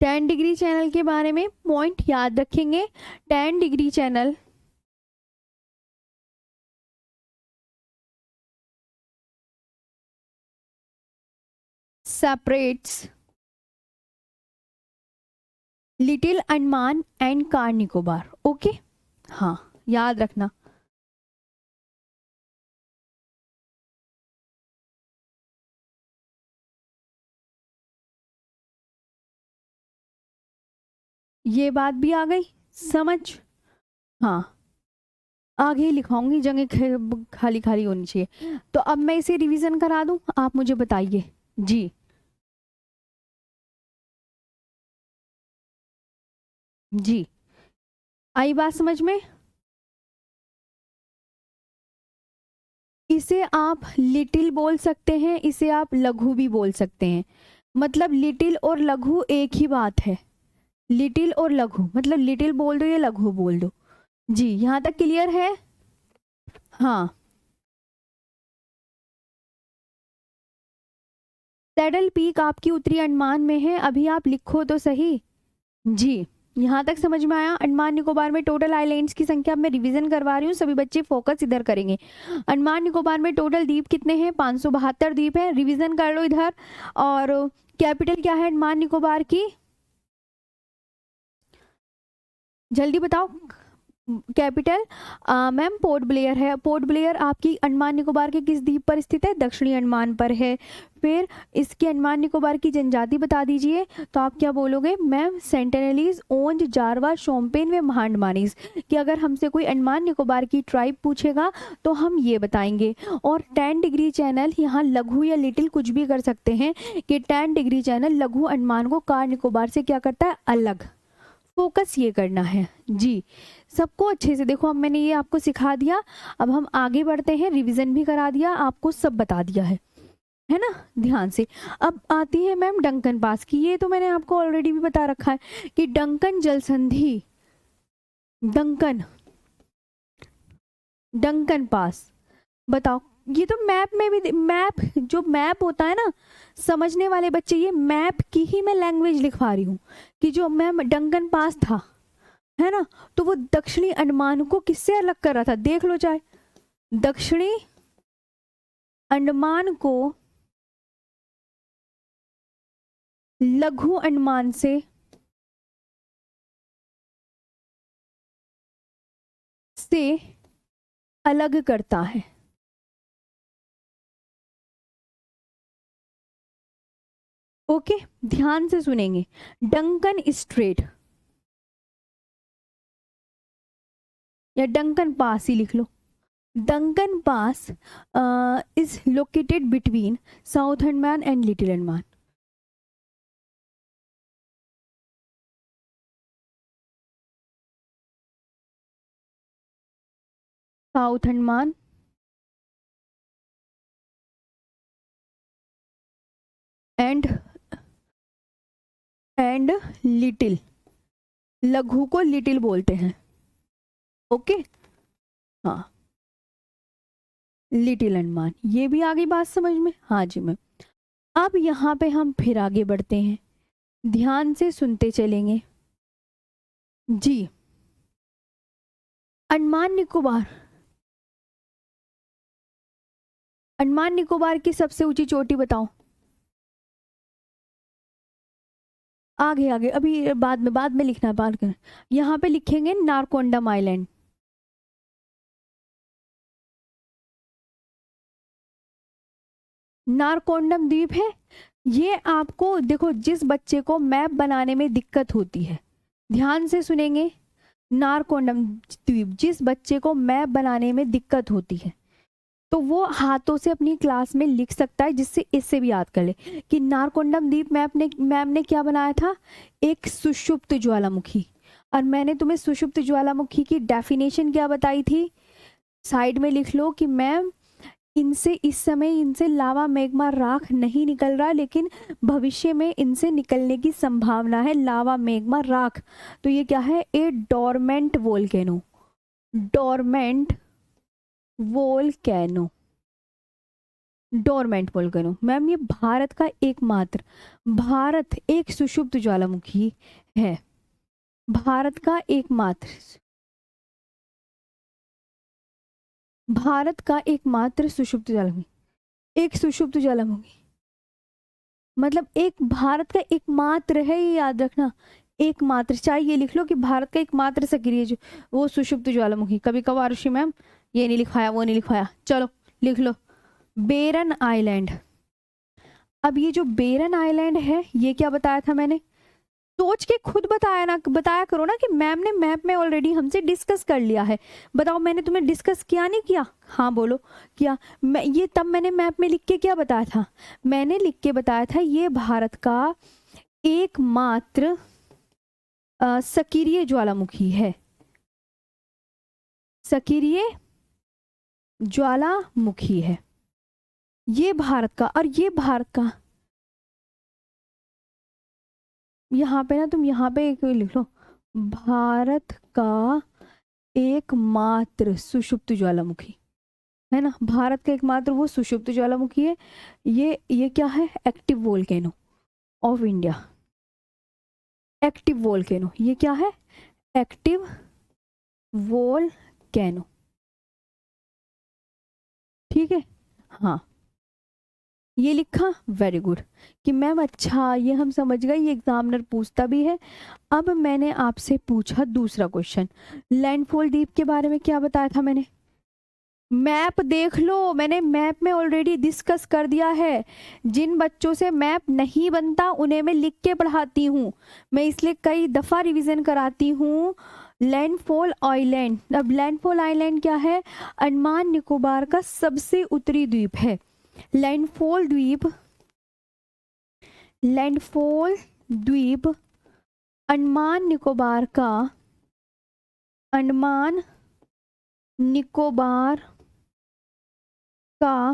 टेन डिग्री चैनल के बारे में पॉइंट याद रखेंगे। 10 degree channel separates little Andaman and car Nicobar. Okay, हाँ, याद रखना। ये बात भी आ गई समझ। हाँ, आगे ही लिखाऊंगी, जगह खाली खाली होनी चाहिए। तो अब मैं इसे रिवीजन करा दूं, आप मुझे बताइए जी। जी, आई बात समझ में? इसे आप लिटिल बोल सकते हैं, इसे आप लघु भी बोल सकते हैं। मतलब लिटिल और लघु एक ही बात है। लिटिल और लघु मतलब लिटिल बोल दो या लघु बोल दो। जी, यहाँ तक क्लियर है? हाँ, सैडल पीक आपकी उत्तरी अंडमान में है, अभी आप लिखो तो सही। जी, यहाँ तक समझ में आया? अंडमान निकोबार में टोटल आइलैंड्स की संख्या मैं रिवीजन करवा रही हूँ, सभी बच्चे फोकस इधर करेंगे। अंडमान निकोबार में टोटल द्वीप कितने हैं? 572 द्वीप है, रिवीजन कर लो इधर। और कैपिटल क्या है अंडमान निकोबार की? जल्दी बताओ। कैपिटल मैम पोर्ट ब्लेयर है। पोर्ट ब्लेयर आपकी अंडमान निकोबार के किस द्वीप पर स्थित है? दक्षिणी अंडमान पर है। फिर इसकी अंडमान निकोबार की जनजाति बता दीजिए। तो आप क्या बोलोगे मैम? सेंटेनलीज, ओंज, जारवा, शोम्पेन व महाअंडमानीज। कि अगर हमसे कोई अंडमान निकोबार की ट्राइब पूछेगा तो हम ये बताएंगे। और 10 डिग्री चैनल यहाँ लघु या लिटिल कुछ भी कर सकते हैं कि 10 डिग्री चैनल लघु अंडमान को कार निकोबार से क्या करता है? अलग। फोकस ये करना है जी सबको अच्छे से। देखो अब मैंने ये आपको सिखा दिया, अब हम आगे बढ़ते हैं, रिवीजन भी करा दिया आपको, सब बता दिया है ना, ध्यान से। अब आती है मैम डंकन पास की। ये तो मैंने आपको ऑलरेडी भी बता रखा है कि डंकन जल संधि, डंकन डंकन पास, बताओ। ये तो मैप में भी, मैप जो मैप होता है ना, समझने वाले बच्चे, ये मैप की ही मैं लैंग्वेज लिखवा रही हूँ कि जो मैम डंकन पास था, है ना, तो वो दक्षिणी अंडमान को किससे अलग कर रहा था? देख लो चाहे, दक्षिणी अंडमान को लघु अंडमान से अलग करता है। ओके, ध्यान से सुनेंगे। डंकन स्ट्रेट या डंकन पास ही लिख लो। Duncan pass is located between South Andaman and Little Andaman. South Andaman and and Little, लघु को लिटिल बोलते हैं। ओके, हाँ, लिटिल अंडमान, ये भी आ गई बात समझ में? हाँ जी मैम। अब यहाँ पे हम फिर आगे बढ़ते हैं, ध्यान से सुनते चलेंगे जी। अंडमान निकोबार, अंडमान निकोबार की सबसे ऊंची चोटी बताओ। आगे आगे, अभी बाद में लिखना है, बाद में यहाँ पे लिखेंगे नारकोंडम आइलैंड। नारकोंडम द्वीप है ये। आपको देखो, जिस बच्चे को मैप बनाने में दिक्कत होती है, ध्यान से सुनेंगे, नारकोंडम द्वीप, जिस बच्चे को मैप बनाने में दिक्कत होती है तो वो हाथों से अपनी क्लास में लिख सकता है, जिससे इससे भी याद कर ले कि नारकोंडम द्वीप मैम ने क्या बनाया था, एक सुषुप्त ज्वालामुखी। और मैंने तुम्हें सुषुप्त ज्वालामुखी की डेफिनेशन क्या बताई थी, साइड में लिख लो कि मैम इनसे इस समय इनसे लावा मैग्मा राख नहीं निकल रहा, लेकिन भविष्य में इनसे निकलने की संभावना है लावा मैग्मा राख। तो ये क्या है, a dormant volcano, dormant volcano, dormant volcano. Ma'am ये भारत का एकमात्र, भारत एक सुषुप्त ज्वालामुखी है, भारत का एकमात्र, भारत का एकमात्र सुषुप्त ज्वालामुखी, एक सुषुप्त ज्वालामुखी मतलब एक भारत का एकमात्र है, ये याद रखना, एकमात्र। चाहे ये लिख लो कि भारत का एकमात्र सक्रिय जो वो सुषुप्त ज्वालामुखी। कभी कभार ऋषि मैम ये नहीं लिखवाया वो नहीं लिखवाया, चलो लिख लो, बेरन आइलैंड। अब ये जो बेरन आइलैंड है, ये क्या बताया था मैंने, सोच के खुद बताया ना, बताया करो ना कि मैम ने मैप में ऑलरेडी हमसे डिस्कस कर लिया है। बताओ मैंने तुम्हें डिस्कस किया नहीं किया? हाँ बोलो किया। मैं ये तब मैंने मैप में लिख के क्या बताया था, मैंने लिख के बताया था ये भारत का एकमात्र सक्रिय ज्वालामुखी है, सक्रिय ज्वालामुखी है ये भारत का। और ये भारत का, यहाँ पे ना तुम यहाँ पे एक लिख लो, भारत का एकमात्र सुषुप्त ज्वालामुखी है ना, भारत का एकमात्र वो सुषुप्त ज्वालामुखी है। ये क्या है, active volcano of India, active volcano, ये क्या है, एक्टिव वोल्केनो, ठीक है। हाँ ये लिखा, वेरी गुड कि मैम अच्छा ये हम समझ गए, ये एग्जामिनर पूछता भी है। अब मैंने आपसे पूछा दूसरा क्वेश्चन, लैंडफॉल द्वीप के बारे में क्या बताया था मैंने, मैप देख लो, मैंने मैप में ऑलरेडी डिस्कस कर दिया है। जिन बच्चों से मैप नहीं बनता उन्हें मैं लिख के पढ़ाती हूँ, मैं इसलिए कई दफा रिवीजन कराती हूँ। लैंडफॉल आइलैंड, अब लैंडफॉल आइलैंड क्या है, अंडमान निकोबार का सबसे उत्तरी द्वीप है। लैंडफॉल द्वीप, लैंडफॉल द्वीप अंडमान निकोबार का, अंडमान निकोबार का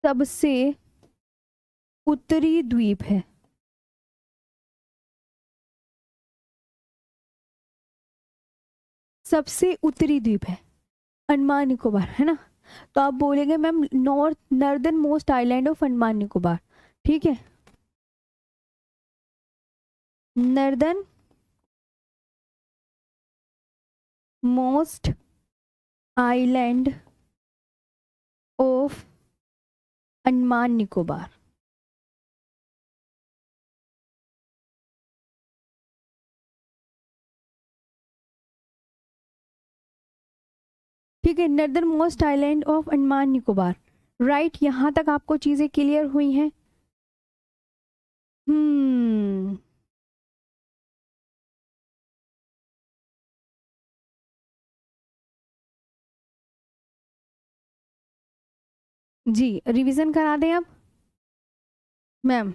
सबसे उत्तरी द्वीप है, सबसे उत्तरी द्वीप है अंडमान निकोबार, है ना। तो आप बोलेंगे ma'am northern most island of Andaman Nicobar, ठीक है, northern most island of Andaman Nicobar. ठीक है, northern most island of Andaman Nicobar, right. यहां तक आपको चीजें क्लियर हुई हैं? जी रिवीजन करा दें अब मैम,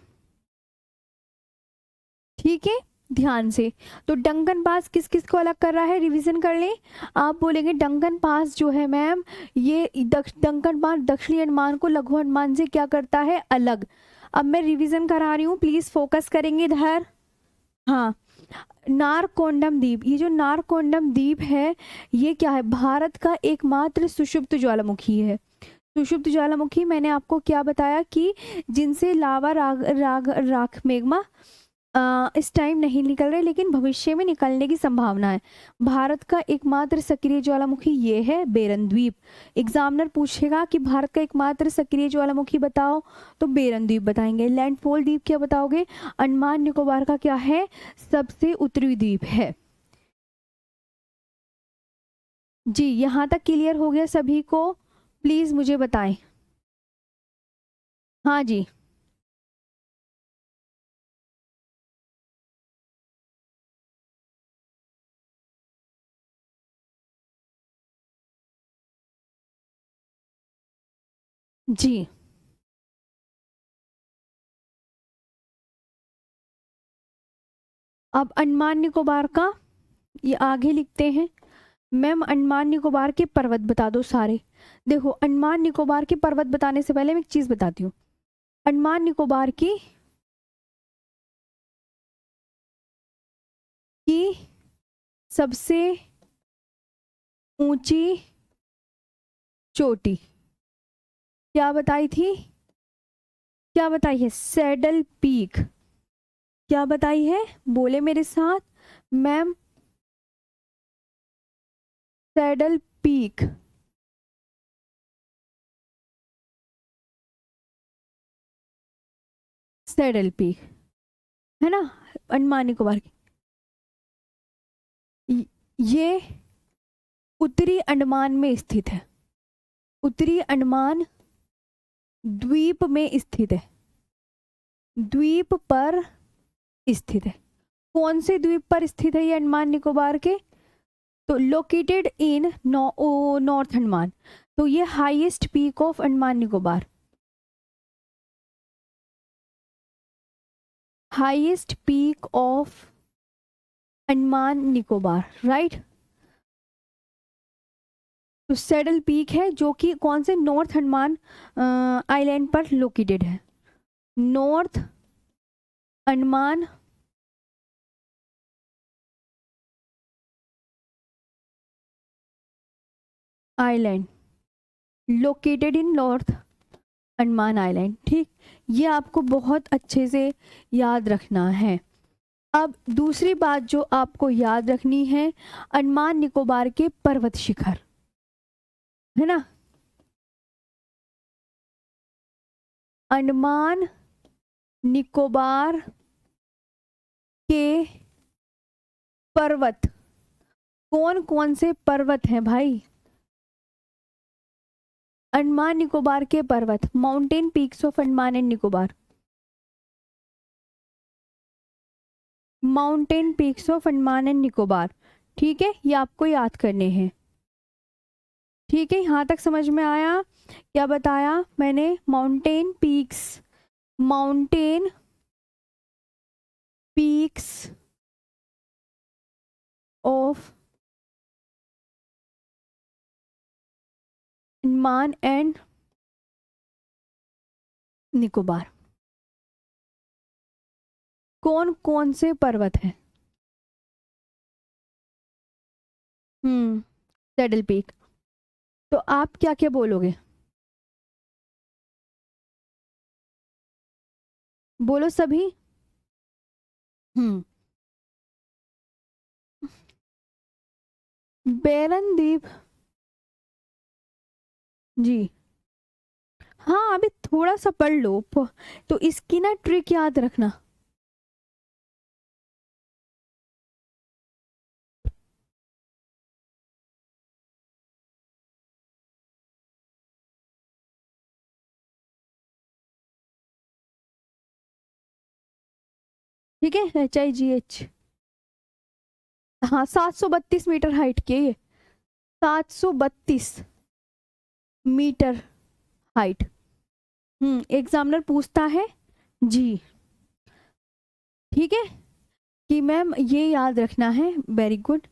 ठीक है, ध्यान से। तो डंकन पास किस किस को अलग कर रहा है, रिवीजन कर लें। आप बोलेंगे डंकन पास जो है मैम, ये डंकन पास दक्षिणी अंडमान को लघु अंडमान से क्या करता है, अलग। अब मैं रिवीजन करा रही हूँ, प्लीज फोकस करेंगे इधर। हाँ, नारकोंडम द्वीप, ये जो नारकोंडम द्वीप है ये क्या है, भारत का एकमात्र सुषुप्त ज्वालामुखी है। सुषुप्त ज्वालामुखी मैंने आपको क्या बताया कि जिनसे लावा राख मेग्मा इस टाइम नहीं निकल रहे लेकिन भविष्य में निकलने की संभावना है। भारत का एकमात्र सक्रिय ज्वालामुखी ये है बेरन द्वीप। एग्जामिनर पूछेगा कि भारत का एकमात्र सक्रिय ज्वालामुखी बताओ तो बेरन द्वीप बताएंगे। लैंडफॉल द्वीप क्या बताओगे, अंडमान निकोबार का क्या है, सबसे उत्तरी द्वीप है। जी, यहाँ तक क्लियर हो गया सभी को, प्लीज मुझे बताएं। हाँ जी, जी अब अंडमान निकोबार का ये आगे लिखते हैं। मैम अंडमान निकोबार के पर्वत बता दो सारे। देखो, अंडमान निकोबार के पर्वत बताने से पहले मैं एक चीज बताती हूँ। अंडमान निकोबार की सबसे ऊंची चोटी क्या बताई थी, क्या बताई है, सैडल पीक। क्या बताई है, बोले मेरे साथ ma'am, saddle peak. Saddle peak है ना, अंडमान निकोबार की। ये उत्तरी अंडमान में स्थित है, उत्तरी अंडमान द्वीप में स्थित है, द्वीप पर स्थित है। कौन से द्वीप पर स्थित है ये अंडमान निकोबार के, तो लोकेटेड इन नॉर्थ अंडमान। तो ये highest peak of Andaman Nicobar, highest peak of Andaman Nicobar, right. तो सैडल पीक है जो कि कौन से नॉर्थ अंडमान आइलैंड पर लोकेटेड है, north Andaman island, located in north Andaman island, ठीक। ये आपको बहुत अच्छे से याद रखना है। अब दूसरी बात जो आपको याद रखनी है, अंडमान निकोबार के पर्वत शिखर, है ना, अंडमान निकोबार के पर्वत, कौन कौन से पर्वत हैं भाई, अंडमान निकोबार के पर्वत, mountain peaks of Andaman and Nicobar, mountain peaks of Andaman and Nicobar, ठीक है, ये आपको याद करने हैं। ठीक है, यहाँ तक समझ में आया, क्या बताया मैंने, mountain peaks, mountain peaks of Andaman and Nicobar, कौन कौन से पर्वत हैं, सैडल पीक। तो आप क्या क्या बोलोगे, बोलो सभी। हम्म बेरन द्वीप, जी हाँ, अभी थोड़ा सा पढ़ लो तो इसकी ना ट्रिक याद रखना। ठीक है, HIGH, हाँ 732 मीटर हाइट की है ये, 732 मीटर हाइट। एग्जामिनर पूछता है जी, ठीक है, कि मैम ये याद रखना है, वेरी गुड।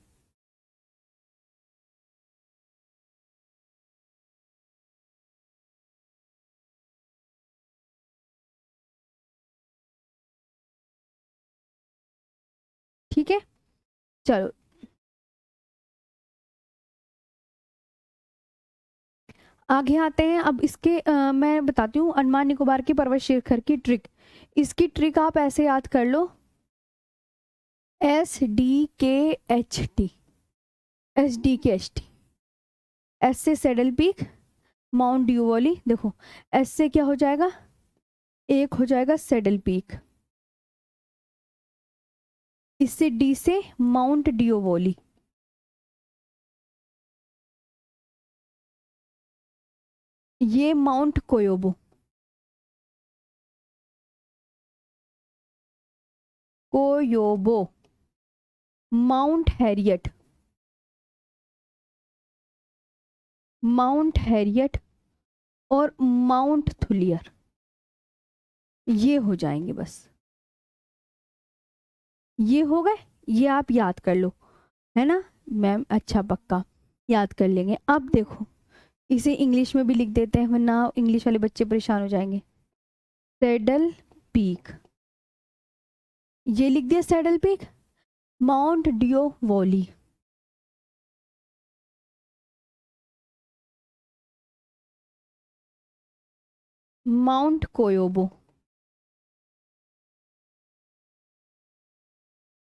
ठीक है, चलो आगे आते हैं। अब इसके मैं बताती हूँ अंडमान निकोबार की पर्वत श्रृंखला की ट्रिक। इसकी ट्रिक आप ऐसे याद कर लो, SDKHT, SDKHT। एस से सैडल पीक, माउंट ड्यूवोली, देखो एस से क्या हो जाएगा, एक हो जाएगा सैडल पीक, इससे डी से माउंट ड्यूवोली, ये Mount Koyob, Koyob, Mount Harriet, Mount Harriet और माउंट थुलियर, ये हो जाएंगे बस, ये हो गए, ये आप याद कर लो, है ना मैम, अच्छा पक्का याद कर लेंगे। अब देखो इसे इंग्लिश में भी लिख देते हैं, वरना इंग्लिश वाले बच्चे परेशान हो जाएंगे। सैडल पीक, ये लिख दिया saddle peak, Mount Diavolo, Mount Koyob,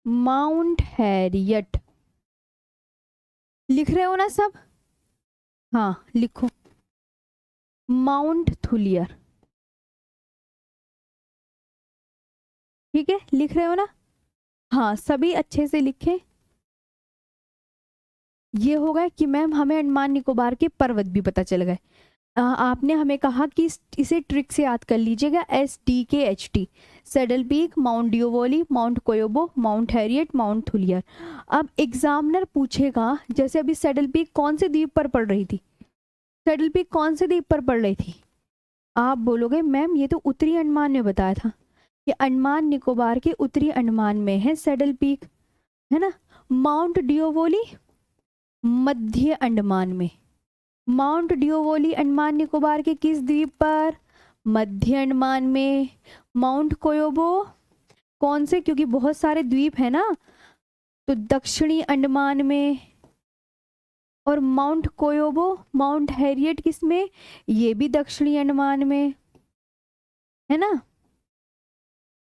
Mount Harriet, लिख रहे हो ना सब, हाँ लिखो, माउंट थुलियर, ठीक है लिख रहे हो ना, हाँ सभी अच्छे से लिखे। ये हो गया कि मैम हमें अंडमान निकोबार के पर्वत भी पता चल गए। आपने हमें कहा कि इसे ट्रिक से याद कर लीजिएगा, SDKHT, saddle peak, Mount Diavolo, Mount Koyob, Mount Harriet, Mount Thuillier. अब एग्जामिनर पूछेगा, जैसे अभी सैडल पीक कौन से द्वीप पर पड़ रही थी, सैडल पीक कौन से द्वीप पर पड़ रही थी, आप बोलोगे मैम ये तो उत्तरी अंडमान में बताया था, ये अंडमान निकोबार के उत्तरी अंडमान में है सैडल पीक, है ना। माउंट ड्यूवोली मध्य अंडमान में, माउंट ड्यूवोली अंडमान निकोबार के किस द्वीप पर, मध्य अंडमान में। माउंट कोयोबो कौन से, क्योंकि बहुत सारे द्वीप है ना, तो दक्षिणी अंडमान में। और माउंट कोयोबो, माउंट हैरियट किस में, ये भी दक्षिणी अंडमान में, है ना।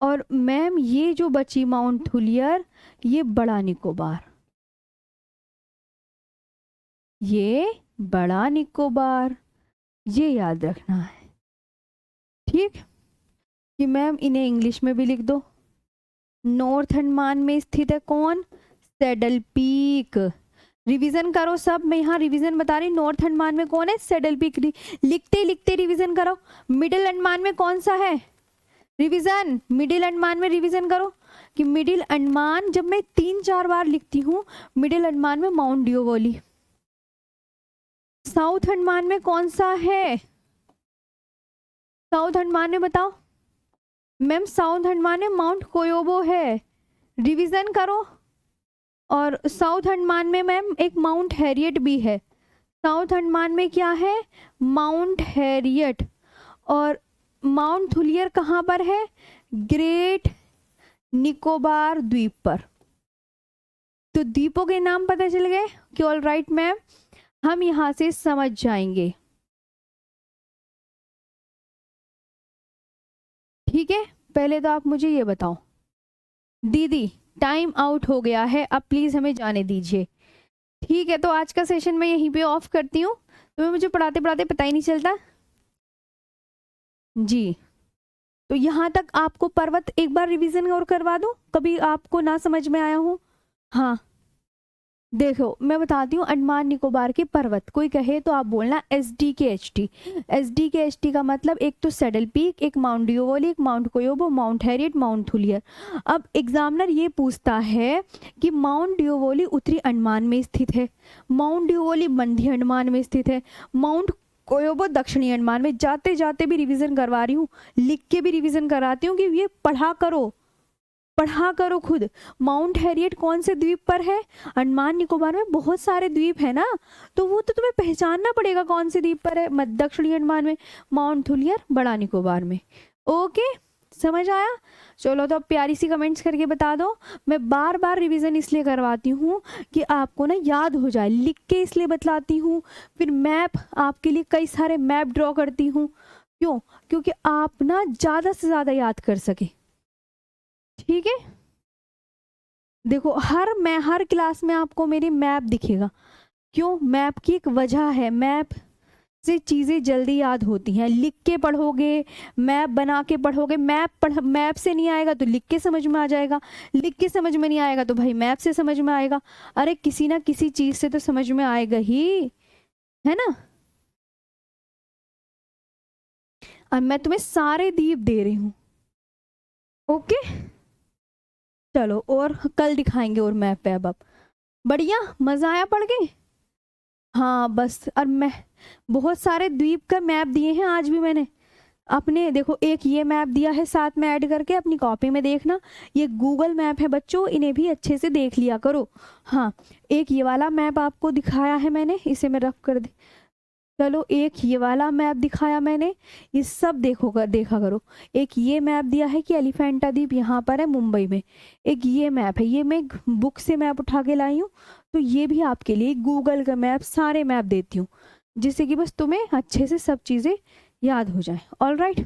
और मैम ये जो बची माउंट थुलियर, ये बड़ा निकोबार, ये बड़ा निकोबार, ये याद रखना है, ठीक। कि मैम इन्हें इंग्लिश में भी लिख दो। नॉर्थ अंडमान में स्थित है कौन, सैडल पीक। रिवीजन करो सब, मैं यहाँ रिवीजन बता रही, नॉर्थ अंडमान में कौन है, सैडल पीक। लिखते लिखते रिवीजन करो। मिडिल अंडमान में कौन सा है, रिवीजन, मिडिल अंडमान में रिवीजन करो कि मिडिल अंडमान, जब मैं 3-4 बार लिखती हूँ, मिडिल अंडमान में माउंट ड्यूवोली। साउथ अंडमान में कौन सा है, साउथ अंडमान में बताओ मैम, साउथ अंडमान में माउंट कोयोबो है, रिवीजन करो। और साउथ अंडमान में मैम एक माउंट हैरियट भी है, साउथ अंडमान में क्या है, माउंट हैरियट। और माउंट थुलियर कहाँ पर है, ग्रेट निकोबार द्वीप पर। तो द्वीपों के नाम पता चल गए कि ऑल राइट मैम, हम यहां से समझ जाएंगे, ठीक है। पहले तो आप मुझे ये बताओ, दीदी टाइम आउट हो गया है, अब प्लीज हमें जाने दीजिए, ठीक है। तो आज का सेशन मैं यहीं पे ऑफ करती हूँ, तो मुझे पढ़ाते पढ़ाते पता ही नहीं चलता जी। तो यहाँ तक आपको पर्वत एक बार रिवीजन और करवा दूं, कभी आपको ना समझ में आया हो। हाँ देखो मैं बताती हूँ, अंडमान निकोबार के पर्वत, कोई कहे तो आप बोलना SDKHT। SDKHT का मतलब एक तो सैडल पीक, एक माउंट ड्यूवोली, एक Mount Koyob, Mount Harriet, Mount Thuillier. अब एग्जामिनर ये पूछता है कि माउंट ड्यूवोली उत्तरी अंडमान में स्थित है, माउंट ड्यूवोली मध्य अंडमान में स्थित है, माउंट कोयोबो दक्षिणी अंडमान में। जाते जाते भी रिवीजन करवा रही हूँ, लिख के भी रिवीजन कराती हूँ कि ये पढ़ा करो, पढ़ा करो खुद। माउंट हैरियट कौन से द्वीप पर है, अंडमान निकोबार में बहुत सारे द्वीप है ना, तो वो तो तुम्हें पहचानना पड़ेगा कौन से द्वीप पर है, दक्षिणी अंडमान में। माउंट थुलियर बड़ा निकोबार में। ओके समझ आया? चलो तो अब प्यारी सी कमेंट्स करके बता दो। मैं बार बार रिवीजन इसलिए करवाती हूँ कि आपको ना याद हो जाए, लिख के इसलिए बतलाती हूँ। फिर मैप आपके लिए कई सारे मैप ड्रॉ करती हूँ। क्यों? क्योंकि आप ना ज़्यादा से ज़्यादा याद कर सके। ठीक है, देखो हर क्लास में आपको मेरी मैप दिखेगा। क्यों? मैप की एक वजह है, मैप से चीज़ें जल्दी याद होती हैं। लिख के पढ़ोगे, मैप बना के पढ़ोगे, मैप से नहीं आएगा तो लिख के समझ में आ जाएगा, लिख के समझ में नहीं आएगा तो भाई मैप से समझ में आएगा। अरे किसी ना किसी चीज़ से तो समझ में आएगा ही, है ना? और मैं तुम्हें सारे दीप दे रही हूँ। ओके, चलो और कल दिखाएंगे और मैप पे। अब बढ़िया, मज़ा आया पढ़ के? हाँ बस, और मैं बहुत सारे द्वीप का मैप दिए हैं आज भी मैंने अपने। देखो एक ये मैप दिया है साथ में ऐड करके, अपनी कॉपी में देखना। ये गूगल मैप है बच्चों, इन्हें भी अच्छे से देख लिया करो। हाँ, एक ये वाला मैप आपको दिखाया है मैंने, इसे मैं रख कर दे। चलो एक ये वाला मैप दिखाया मैंने, ये सब देखा करो। एक ये मैप दिया है कि एलिफेंटा द्वीप यहाँ पर है मुंबई में। एक ये मैप है, ये मैं बुक से मैप उठा के लाई हूँ। तो ये भी आपके लिए गूगल का मैप, सारे मैप देती हूँ जिससे कि बस तुम्हें अच्छे से सब चीज़ें याद हो जाए। ऑल राइट,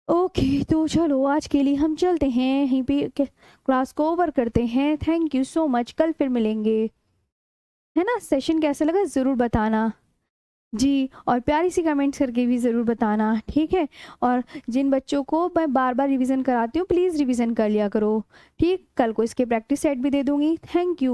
ओके, तो चलो आज के लिए हम चलते हैं, यहीं पे क्लास को ओवर करते हैं। थैंक यू सो मच, कल फिर मिलेंगे, है ना? सेशन कैसा लगा ज़रूर बताना जी, और प्यारी सी कमेंट्स करके भी ज़रूर बताना, ठीक है? और जिन बच्चों को मैं बार बार रिवीजन कराती हूँ, प्लीज़ रिवीजन कर लिया करो, ठीक? कल को इसके प्रैक्टिस सेट भी दे दूँगी। Thank you.